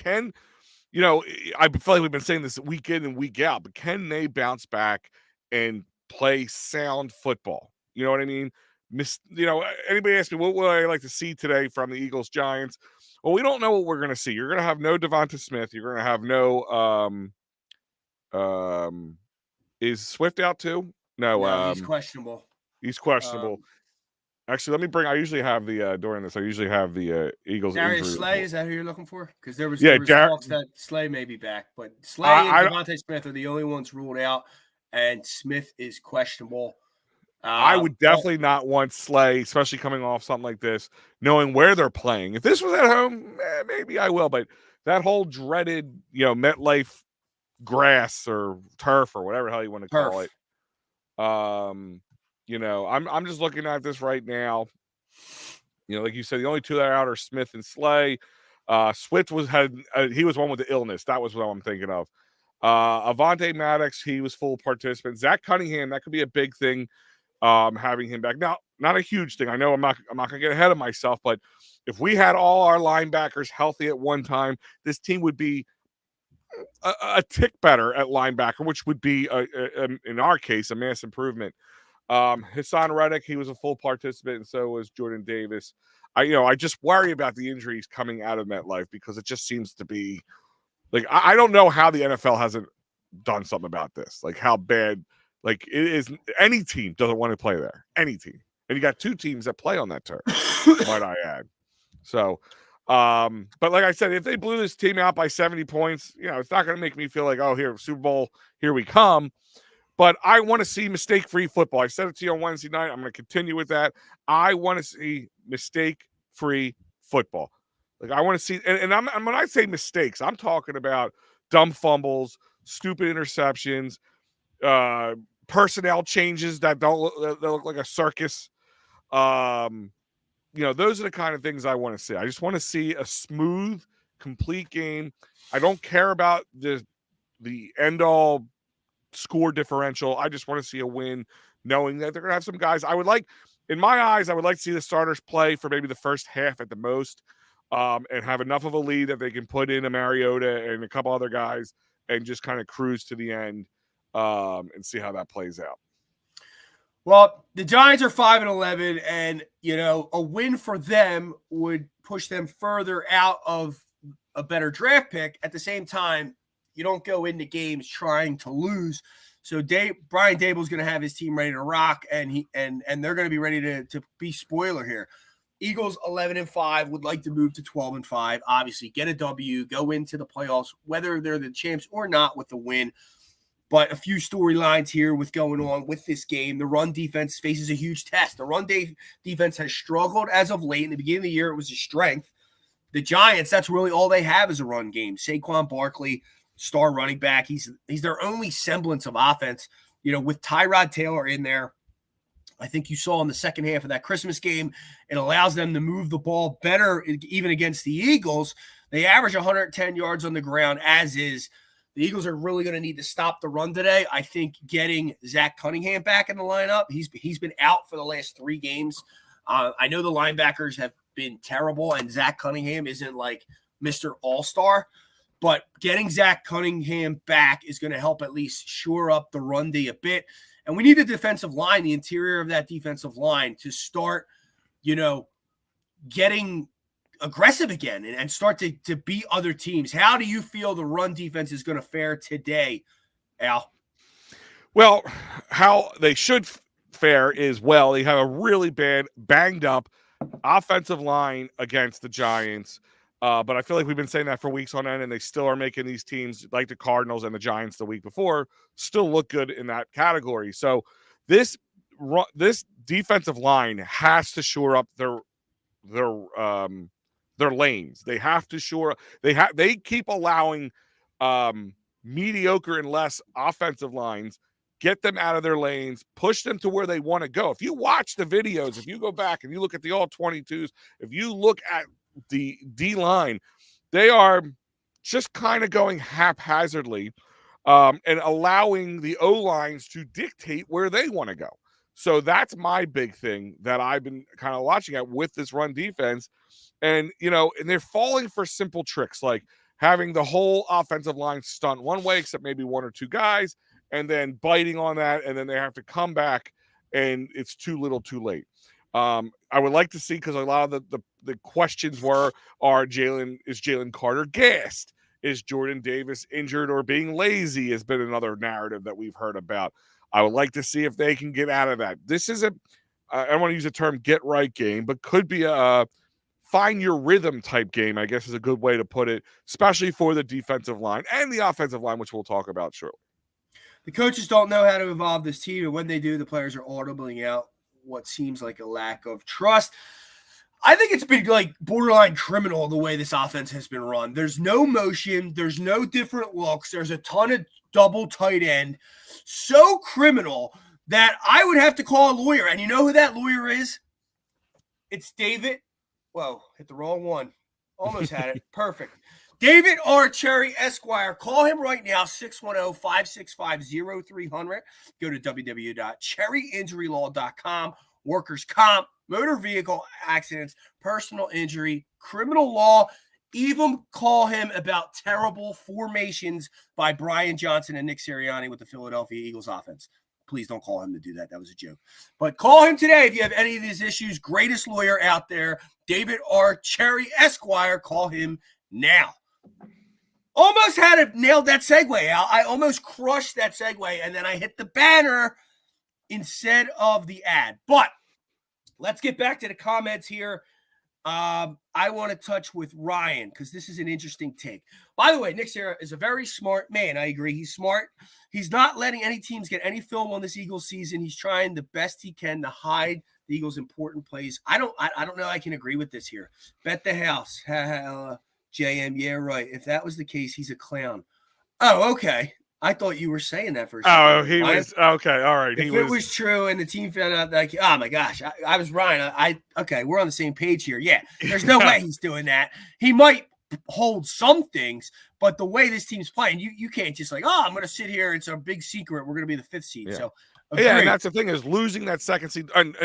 B: You know, I feel like we've been saying this week in and week out, but can they bounce back and play sound football? You know what I mean? You know, anybody ask me, what would I like to see today from the Eagles Giants? Well, we don't know what we're going to see. You're going to have no Devonta Smith. You're going to have no, is Swift out too? No,
A: he's questionable.
B: He's questionable. Actually, I usually have the, during this, I usually have the Eagles
A: Darius
B: injury
A: Slay,
B: report.
A: is that who you're looking for? Because there was talks that Slay may be back, but Slay and Devontae Smith are the only ones ruled out, and Smith is questionable.
B: I would definitely not want Slay, especially coming off something like this, knowing where they're playing. If this was at home, maybe I will, but that whole dreaded, you know, MetLife grass or turf or whatever the hell you want to call it. You know, I'm just looking at this right now. You know, like you said, the only 2 that are out are Smith and Slay. Swift he was one with the illness. That was what I'm thinking of. Avonte Maddox, he was full participant. Zach Cunningham, that could be a big thing. Having him back now, not a huge thing. I know I'm not gonna get ahead of myself, but if we had all our linebackers healthy at one time, this team would be a tick better at linebacker, which would be in our case a mass improvement. Hassan Reddick, he was a full participant, and so was Jordan Davis. I just worry about the injuries coming out of MetLife because it just seems to be like I don't know how the NFL hasn't done something about this. Like how bad, like it is. Any team doesn't want to play there. Any team, and you got 2 teams that play on that turf. Might I add? So, but like I said, if they blew this team out by 70 points, it's not going to make me feel like, oh, here Super Bowl, here we come. But I want to see mistake-free football. I said it to you on Wednesday night. I'm going to continue with that. I want to see mistake-free football. Like I want to see, and when I say mistakes, I'm talking about dumb fumbles, stupid interceptions, personnel changes that look like a circus. Those are the kind of things I want to see. I just want to see a smooth, complete game. I don't care about the end-all score differential. I just want to see a win, knowing that they're going to have some guys. In my eyes, I would like to see the starters play for maybe the first half at the most, and have enough of a lead that they can put in a Mariota and a couple other guys and just kind of cruise to the end, and see how that plays out.
A: Well, the Giants are 5-11, and a win for them would push them further out of a better draft pick. At the same time, you don't go into games trying to lose. So Brian Daboll's going to have his team ready to rock, and they're going to be ready to be spoiler here. Eagles 11-5 would like to move to 12-5. Obviously, get a W, go into the playoffs, whether they're the champs or not with the win. But a few storylines here with going on with this game. The run defense faces a huge test. The run defense has struggled as of late. In the beginning of the year, it was a strength. The Giants, that's really all they have is a run game. Saquon Barkley, star running back. He's their only semblance of offense. With Tyrod Taylor in there, I think you saw in the second half of that Christmas game, it allows them to move the ball better even against the Eagles. They average 110 yards on the ground as is. The Eagles are really going to need to stop the run today. I think getting Zach Cunningham back in the lineup, he's been out for the last 3 games. I know the linebackers have been terrible, and Zach Cunningham isn't like Mr. All-Star, but getting Zach Cunningham back is going to help at least shore up the run D a bit. And we need the defensive line, the interior of that defensive line, to start, getting aggressive again and start to beat other teams. How do you feel the run defense is going to fare today, Al?
B: Well, how they should fare is, they have a really bad, banged up offensive line against the Giants. But I feel like we've been saying that for weeks on end, and they still are making these teams like the Cardinals and the Giants the week before still look good in that category. So this defensive line has to shore up their lanes. They have to shore. They keep allowing mediocre and less offensive lines, get them out of their lanes, push them to where they want to go. If you watch the videos, if you go back and you look at the all 22s, if you look at the D line, they are just kind of going haphazardly, and allowing the O lines to dictate where they want to go. So that's my big thing that I've been kind of watching at with this run defense. And, and they're falling for simple tricks like having the whole offensive line stunt one way, except maybe 1 or 2 guys, and then biting on that. And then they have to come back and it's too little too late. I would like to see, because a lot of the questions is Jalen Carter gassed? Is Jordan Davis injured or being lazy has been another narrative that we've heard about. I would like to see if they can get out of that. This is I don't want to use the term get right game, but could be a find your rhythm type game, I guess is a good way to put it, especially for the defensive line and the offensive line, which we'll talk about shortly.
A: The coaches don't know how to evolve this team, and when they do, the players are audibly out what seems like a lack of trust. I think it's been like borderline criminal the way this offense has been run. There's no motion. There's no different looks. There's a ton of double tight end. So criminal that I would have to call a lawyer. And you know who that lawyer is? It's David. Whoa, hit the wrong one. Almost had it. Perfect. David R. Cherry, Esquire. Call him right now, 610-565-0300. Go to www.cherryinjurylaw.com. Workers' comp, motor vehicle accidents, personal injury, criminal law. Even call him about terrible formations by Brian Johnson and Nick Sirianni with the Philadelphia Eagles offense. Please don't call him to do that. That was a joke. But call him today if you have any of these issues. Greatest lawyer out there, David R. Cherry, Esquire. Call him now. Almost had it nailed that segue, Al. I almost crushed that segue, and then I hit the banner instead of the ad. But let's get back to the comments here. I want to touch with Ryan because this is an interesting take. By the way, Nick Sierra is a very smart man. I agree. He's smart. He's not letting any teams get any film on this Eagles season. He's trying the best he can to hide the Eagles' important plays. I don't know. I can agree with this here. Bet the house. JM. Yeah, right. If that was the case, he's a clown. Oh, okay. I thought you were saying that for a second.
B: Oh, he was okay. All right.
A: If it was true and the team found out, like, oh my gosh, I was Ryan. Okay, we're on the same page here. Yeah, there's no way he's doing that. He might hold some things, but the way this team's playing, you can't just like, oh, I'm going to sit here. It's a big secret. We're going to be the 5th seed.
B: Yeah.
A: So
B: yeah, and that's the thing is losing that 2nd seed. And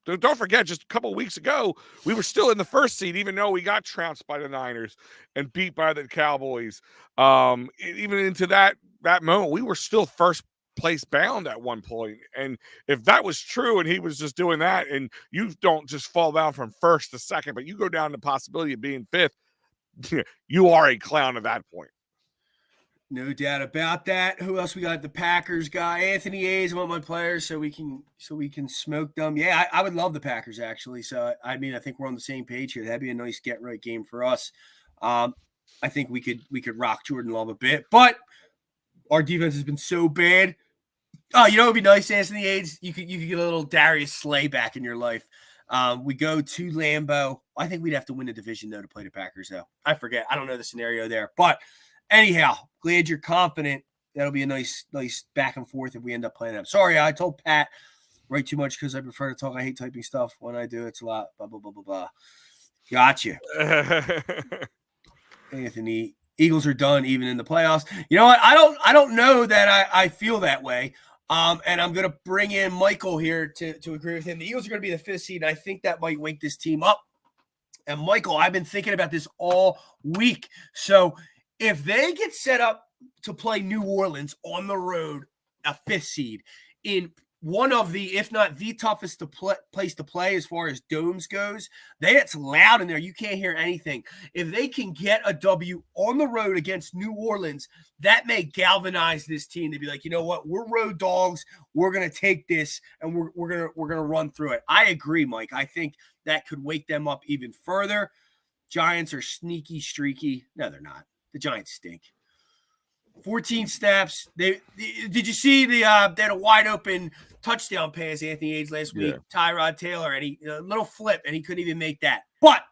B: don't forget, just a couple of weeks ago, we were still in the 1st seed, even though we got trounced by the Niners and beat by the Cowboys. Even into that moment, we were still 1st place bound at one point. And if that was true and he was just doing that, and you don't just fall down from 1st to 2nd, but you go down to the possibility of being 5th, you are a clown at that point.
A: No doubt about that. Who else we got? The Packers guy, Anthony A's, one of my players, so we can smoke them. Yeah, I would love the Packers actually. So I mean, I think we're on the same page here. That'd be a nice get right game for us. I think we could rock Jordan Love a bit, but our defense has been so bad. Oh, you know what would be nice, Anthony A's? You could get a little Darius Slay back in your life. We go to Lambeau. I think we'd have to win the division though to play the Packers though. I forget. I don't know the scenario there, but. Anyhow, glad you're confident. That'll be a nice back and forth if we end up playing them. Sorry, I told Pat write too much because I prefer to talk. I hate typing stuff. When I do, it's a lot. Blah, blah, blah, blah, blah. Gotcha. Anthony, Eagles are done even in the playoffs. You know what? I don't know that I feel that way. And I'm going to bring in Michael here to agree with him. The Eagles are going to be the 5th seed, and I think that might wake this team up. And Michael, I've been thinking about this all week. So if they get set up to play New Orleans on the road, a 5th seed, in one of the, if not the toughest place to play as far as domes goes, it's loud in there. You can't hear anything. If they can get a W on the road against New Orleans, that may galvanize this team to be like, you know what, we're road dogs. We're going to take this and we're going to run through it. I agree, Mike. I think that could wake them up even further. Giants are sneaky, streaky. No, they're not. The Giants stink. 14 snaps. Did you see they had a wide open touchdown pass, Anthony A's last week, Tyrod Taylor, and a little flip, and he couldn't even make that. But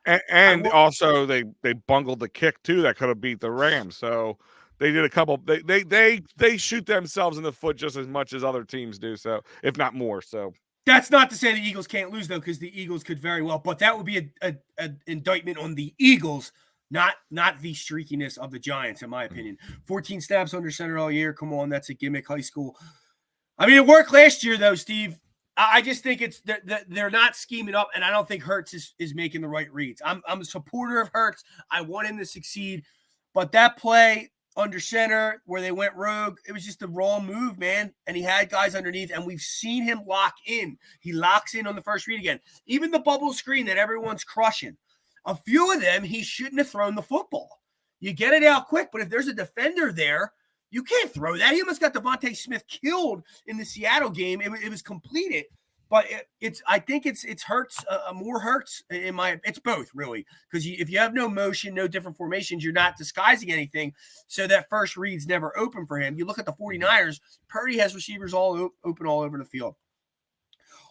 B: also they bungled the kick too that could have beat the Rams. So they did a couple. They shoot themselves in the foot just as much as other teams do. So if not more. So.
A: That's not to say the Eagles can't lose though, because the Eagles could very well. But that would be an indictment on the Eagles. Not the streakiness of the Giants, in my opinion. 14 snaps under center all year. Come on, that's a gimmick. High school. I mean, it worked last year, though, Steve. I just think they're not scheming up, and I don't think Hurts is making the right reads. I'm a supporter of Hurts. I want him to succeed. But that play under center where they went rogue, it was just the wrong move, man. And he had guys underneath, and we've seen him lock in. He locks in on the first read again. Even the bubble screen that everyone's crushing. A few of them, he shouldn't have thrown the football. You get it out quick, but if there's a defender there, you can't throw that. He almost got Devontae Smith killed in the Seattle game. It was completed, but I think it's Hurts, more Hurts in my. It's both really, because if you have no motion, no different formations, you're not disguising anything. So that first read's never open for him. You look at the 49ers. Purdy has receivers all open all over the field.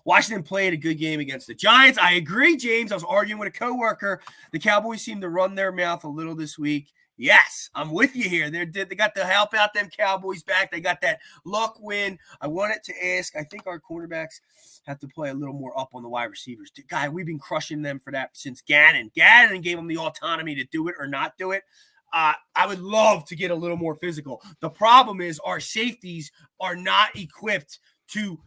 A: Washington played a good game against the Giants. I agree, James. I was arguing with a coworker. The Cowboys seem to run their mouth a little this week. Yes, I'm with you here. They got to help out them Cowboys back. They got that luck win. I wanted to ask, I think our quarterbacks have to play a little more up on the wide receivers. Guy, we've been crushing them for that since Gannon. Gannon gave them the autonomy to do it or not do it. I would love to get a little more physical. The problem is our safeties are not equipped to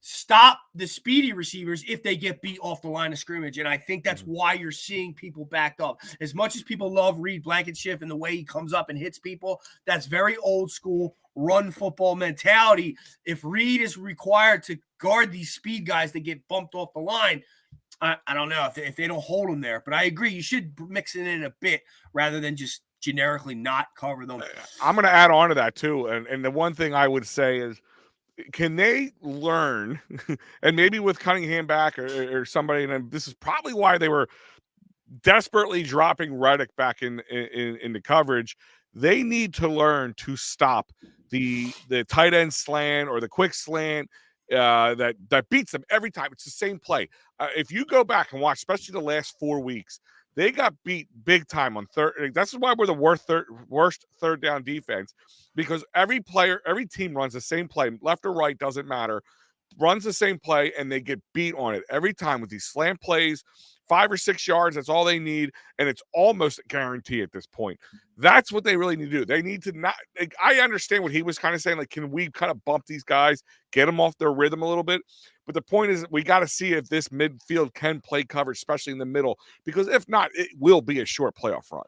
A: stop the speedy receivers if they get beat off the line of scrimmage. And I think that's why you're seeing people backed up. As much as people love Reed Blankenship and the way he comes up and hits people, that's very old school run football mentality. If Reed is required to guard these speed guys that get bumped off the line, I don't know if they don't hold them there. But I agree, you should mix it in a bit rather than just generically not cover them.
B: I'm going to add on to that too. And the one thing I would say is, can they learn, and maybe with Cunningham back or somebody, and this is probably why they were desperately dropping Reddick back into coverage. They need to learn to stop the tight end slant or the quick slant that beats them every time. It's the same play. If you go back and watch, especially the last 4 weeks, they got beat big time on third. That's why we're the worst third down defense, because every team runs the same play, left or right, doesn't matter, runs the same play, and they get beat on it every time with these slant plays, 5 or 6 yards. That's all they need, and it's almost a guarantee at this point. That's what they really need to do. They need to not. I understand what he was kind of saying. Like, can we kind of bump these guys, get them off their rhythm a little bit? But the point is, we got to see if this midfield can play coverage, especially in the middle, because if not, it will be a short playoff run.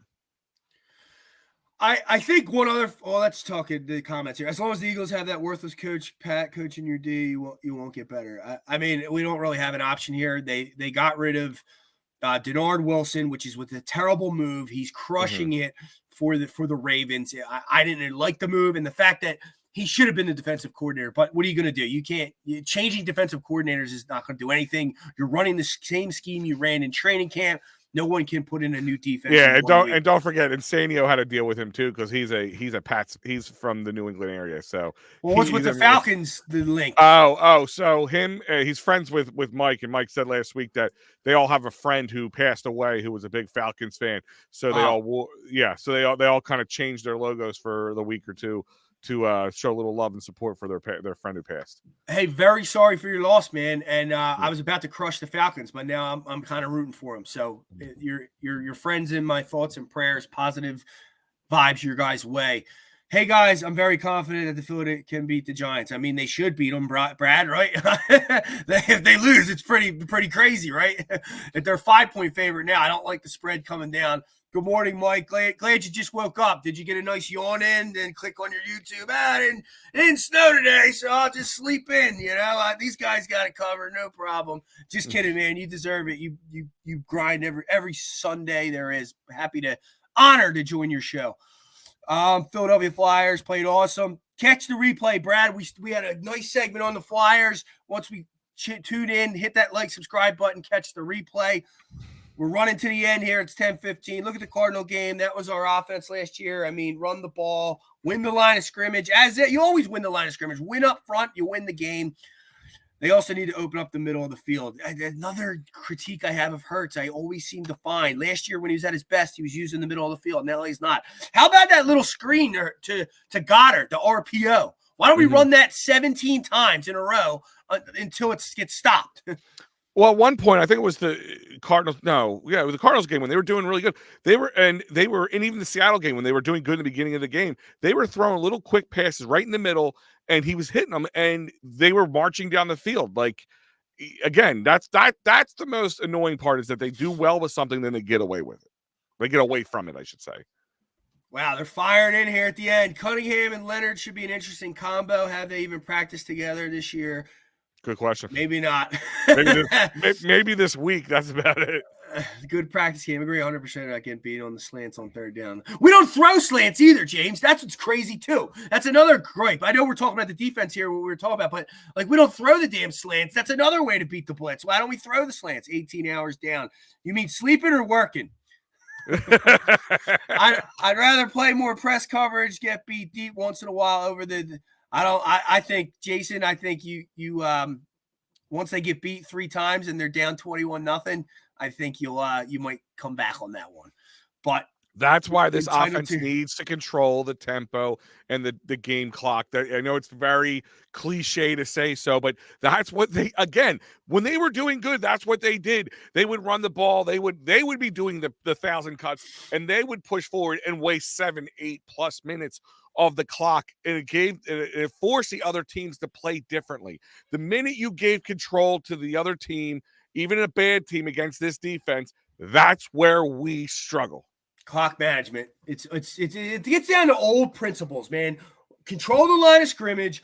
A: I think one other. Well, let's talk in the comments here. As long as the Eagles have that worthless coach Pat coaching your D, you won't get better. I mean, we don't really have an option here. They got rid of Denard Wilson, which is with a terrible move. He's crushing it for the Ravens. I didn't like the move and the fact that he should have been the defensive coordinator. But what are you going to do? You can't. Changing defensive coordinators is not going to do anything. You're running the same scheme you ran in training camp. No one can put in a new defense.
B: Yeah, and don't forget, Insanio had to deal with him too, because he's from the New England area. So,
A: well, what's with the Falcons? The link?
B: So him, he's friends with Mike, and Mike said last week that they all have a friend who passed away who was a big Falcons fan. So they all kind of changed their logos for the week or two to show a little love and support for their friend who passed.
A: Hey, very sorry for your loss, man. And I was about to crush the Falcons, but now I'm kind of rooting for them. So your friends in my thoughts and prayers, positive vibes your guys' way. Hey guys, I'm very confident that the Philadelphia can beat the Giants. I mean, they should beat them, Brad, right? If they lose, it's pretty crazy, right? If they're 5-point favorite now, I don't like the spread coming down. Good morning, Mike. Glad you just woke up. Did you get a nice yawn in? Then click on your YouTube. It didn't snow today, so I'll just sleep in. These guys got it covered, no problem. Just kidding, man. You deserve it. You grind every Sunday there is. Honored to join your show. Philadelphia Flyers played awesome. Catch the replay, Brad. We had a nice segment on the Flyers. Once we tune in, hit that like, subscribe button, catch the replay. We're running to the end here. It's 10-15. Look at the Cardinal game. That was our offense last year. I mean, run the ball, win the line of scrimmage. You always win the line of scrimmage. Win up front, you win the game. They also need to open up the middle of the field. Another critique I have of Hurts, I always seem to find. Last year when he was at his best, he was using the middle of the field. Now he's not. How about that little screen to Goddard, the RPO? Why don't we run that 17 times in a row until it gets stopped?
B: Well, at one point, I think it was the Cardinals. No, yeah, it was the Cardinals game when they were doing really good. And even the Seattle game when they were doing good in the beginning of the game, they were throwing little quick passes right in the middle, and he was hitting them, and they were marching down the field. Like, again, that's the most annoying part, is that they do well with something, then they get away with it. They get away from it, I should say.
A: Wow, they're firing in here at the end. Cunningham and Leonard should be an interesting combo. Have they even practiced together this year?
B: Good question.
A: Maybe not.
B: maybe this week. That's about it.
A: Good practice game. Agree 100% about getting beat on the slants on third down. We don't throw slants either, James. That's what's crazy, too. That's another gripe. I know we're talking about the defense here, what we were talking about, but we don't throw the damn slants. That's another way to beat the blitz. Why don't we throw the slants 18 hours down? You mean sleeping or working? I'd rather play more press coverage, get beat deep once in a while over I think, Jason, you once they get beat 3 times and they're down 21-0, I think you might come back on that one. But
B: That's why this
A: entitled
B: offense
A: to.
B: needs to control the tempo and the game clock. That I know it's very cliche to say so, but that's what they again, when they were doing good, that's what they did. They would run the ball, they would be doing the 1,000 cuts, and they would push forward and waste 7, 8+ minutes of the clock. And it forced the other teams to play differently. The minute you gave control to the other team, even a bad team against this defense, that's where we struggle.
A: Clock management. It gets down to old principles, man. Control the line of scrimmage,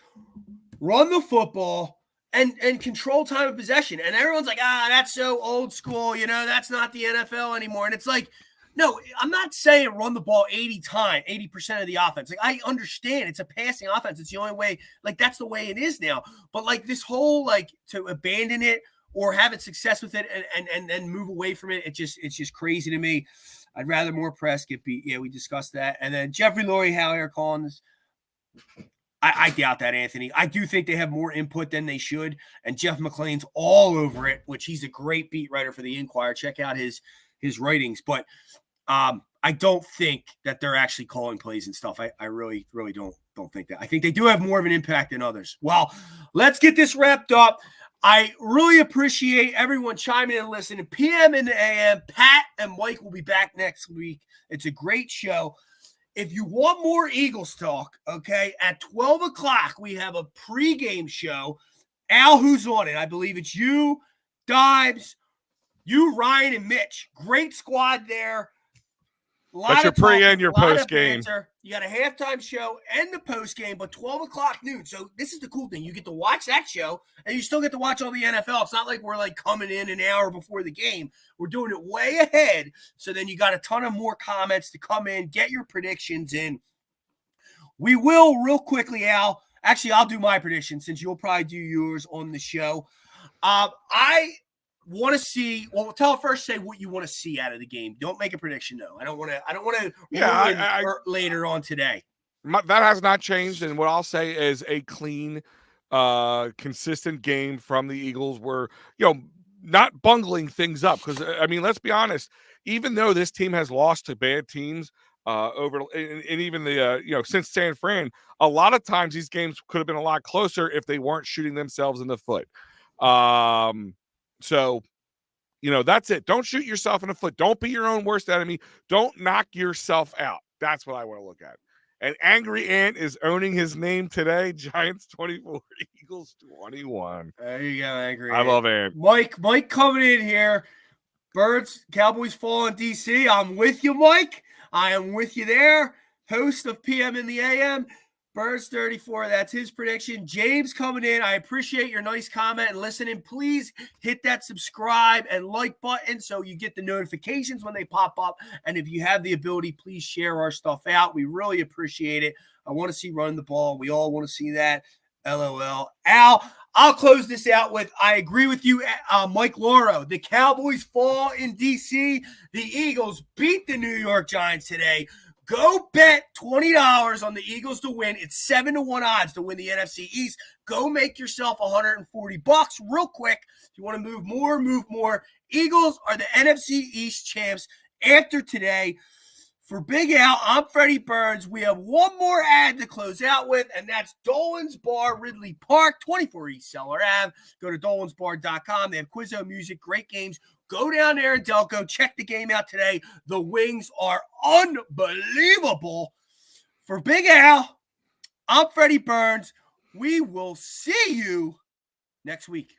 A: run the football, and control time of possession. And everyone's like, that's so old school. That's not the NFL anymore. And it's like, no, I'm not saying run the ball 80% of the offense. Like, I understand it's a passing offense. It's the only way. Like, that's the way it is now. But like this whole to abandon it or have success with it and move away from it, it's just crazy to me. I'd rather more press get beat. Yeah, we discussed that. And then Jeffrey Lurie, Howard calling this. I doubt that, Anthony. I do think they have more input than they should. And Jeff McClain's all over it, which he's a great beat writer for the Inquirer. Check out his writings. But I don't think that they're actually calling plays and stuff. I really, really don't think that. I think they do have more of an impact than others. Well, let's get this wrapped up. I really appreciate everyone chiming in and listening. PM in the AM. Pat and Mike will be back next week. It's a great show. If you want more Eagles talk, okay, at 12 o'clock, we have a pregame show. Al, who's on it? I believe it's you, Dives, you, Ryan, and Mitch. Great squad there.
B: That's your pre and your post game.
A: You got a halftime show and the post game, but 12 o'clock noon. So this is the cool thing. You get to watch that show, and you still get to watch all the NFL. It's not like we're coming in an hour before the game. We're doing it way ahead. So then you got a ton of more comments to come in, get your predictions in. We will real quickly, Al. Actually, I'll do my prediction since you'll probably do yours on the show. I want to see. Well, say what you want to see out of the game. Don't make a prediction though. I don't want to. Yeah, later on today.
B: That has not changed, and what I'll say is a clean, consistent game from the Eagles. Where not bungling things up, because I mean, let's be honest. Even though this team has lost to bad teams over, and even the since San Fran, a lot of times these games could have been a lot closer if they weren't shooting themselves in the foot. So, that's it. Don't shoot yourself in the foot. Don't be your own worst enemy. Don't knock yourself out. That's what I want to look at. And Angry Ant is owning his name today. Giants 24, Eagles 21.
A: There you go, Angry
B: Ant. I love Ant.
A: Mike coming in here. Birds, Cowboys fall in DC. I'm with you, Mike. I am with you there. Host of PM in the AM. Birds 34, that's his prediction. James coming in. I appreciate your nice comment and listening. Please hit that subscribe and like button so you get the notifications when they pop up. And if you have the ability, please share our stuff out. We really appreciate it. I want to see running the ball. We all want to see that. LOL. Al, I'll close this out with, I agree with you, Mike Lauro. The Cowboys fall in D.C. The Eagles beat the New York Giants today. Go bet $20 on the Eagles to win. It's 7-1 odds to win the NFC East. Go make yourself $140 real quick. If you want to move more. Eagles are the NFC East champs after today. For Big Al, I'm Freddie Burns. We have one more ad to close out with, and that's Dolan's Bar, Ridley Park, 24 East Cellar Ave. Go to dolansbar.com. They have Quizzo music, great games. Go down there in Delco. Check the game out today. The wings are unbelievable. For Big Al, I'm Freddie Burns. We will see you next week.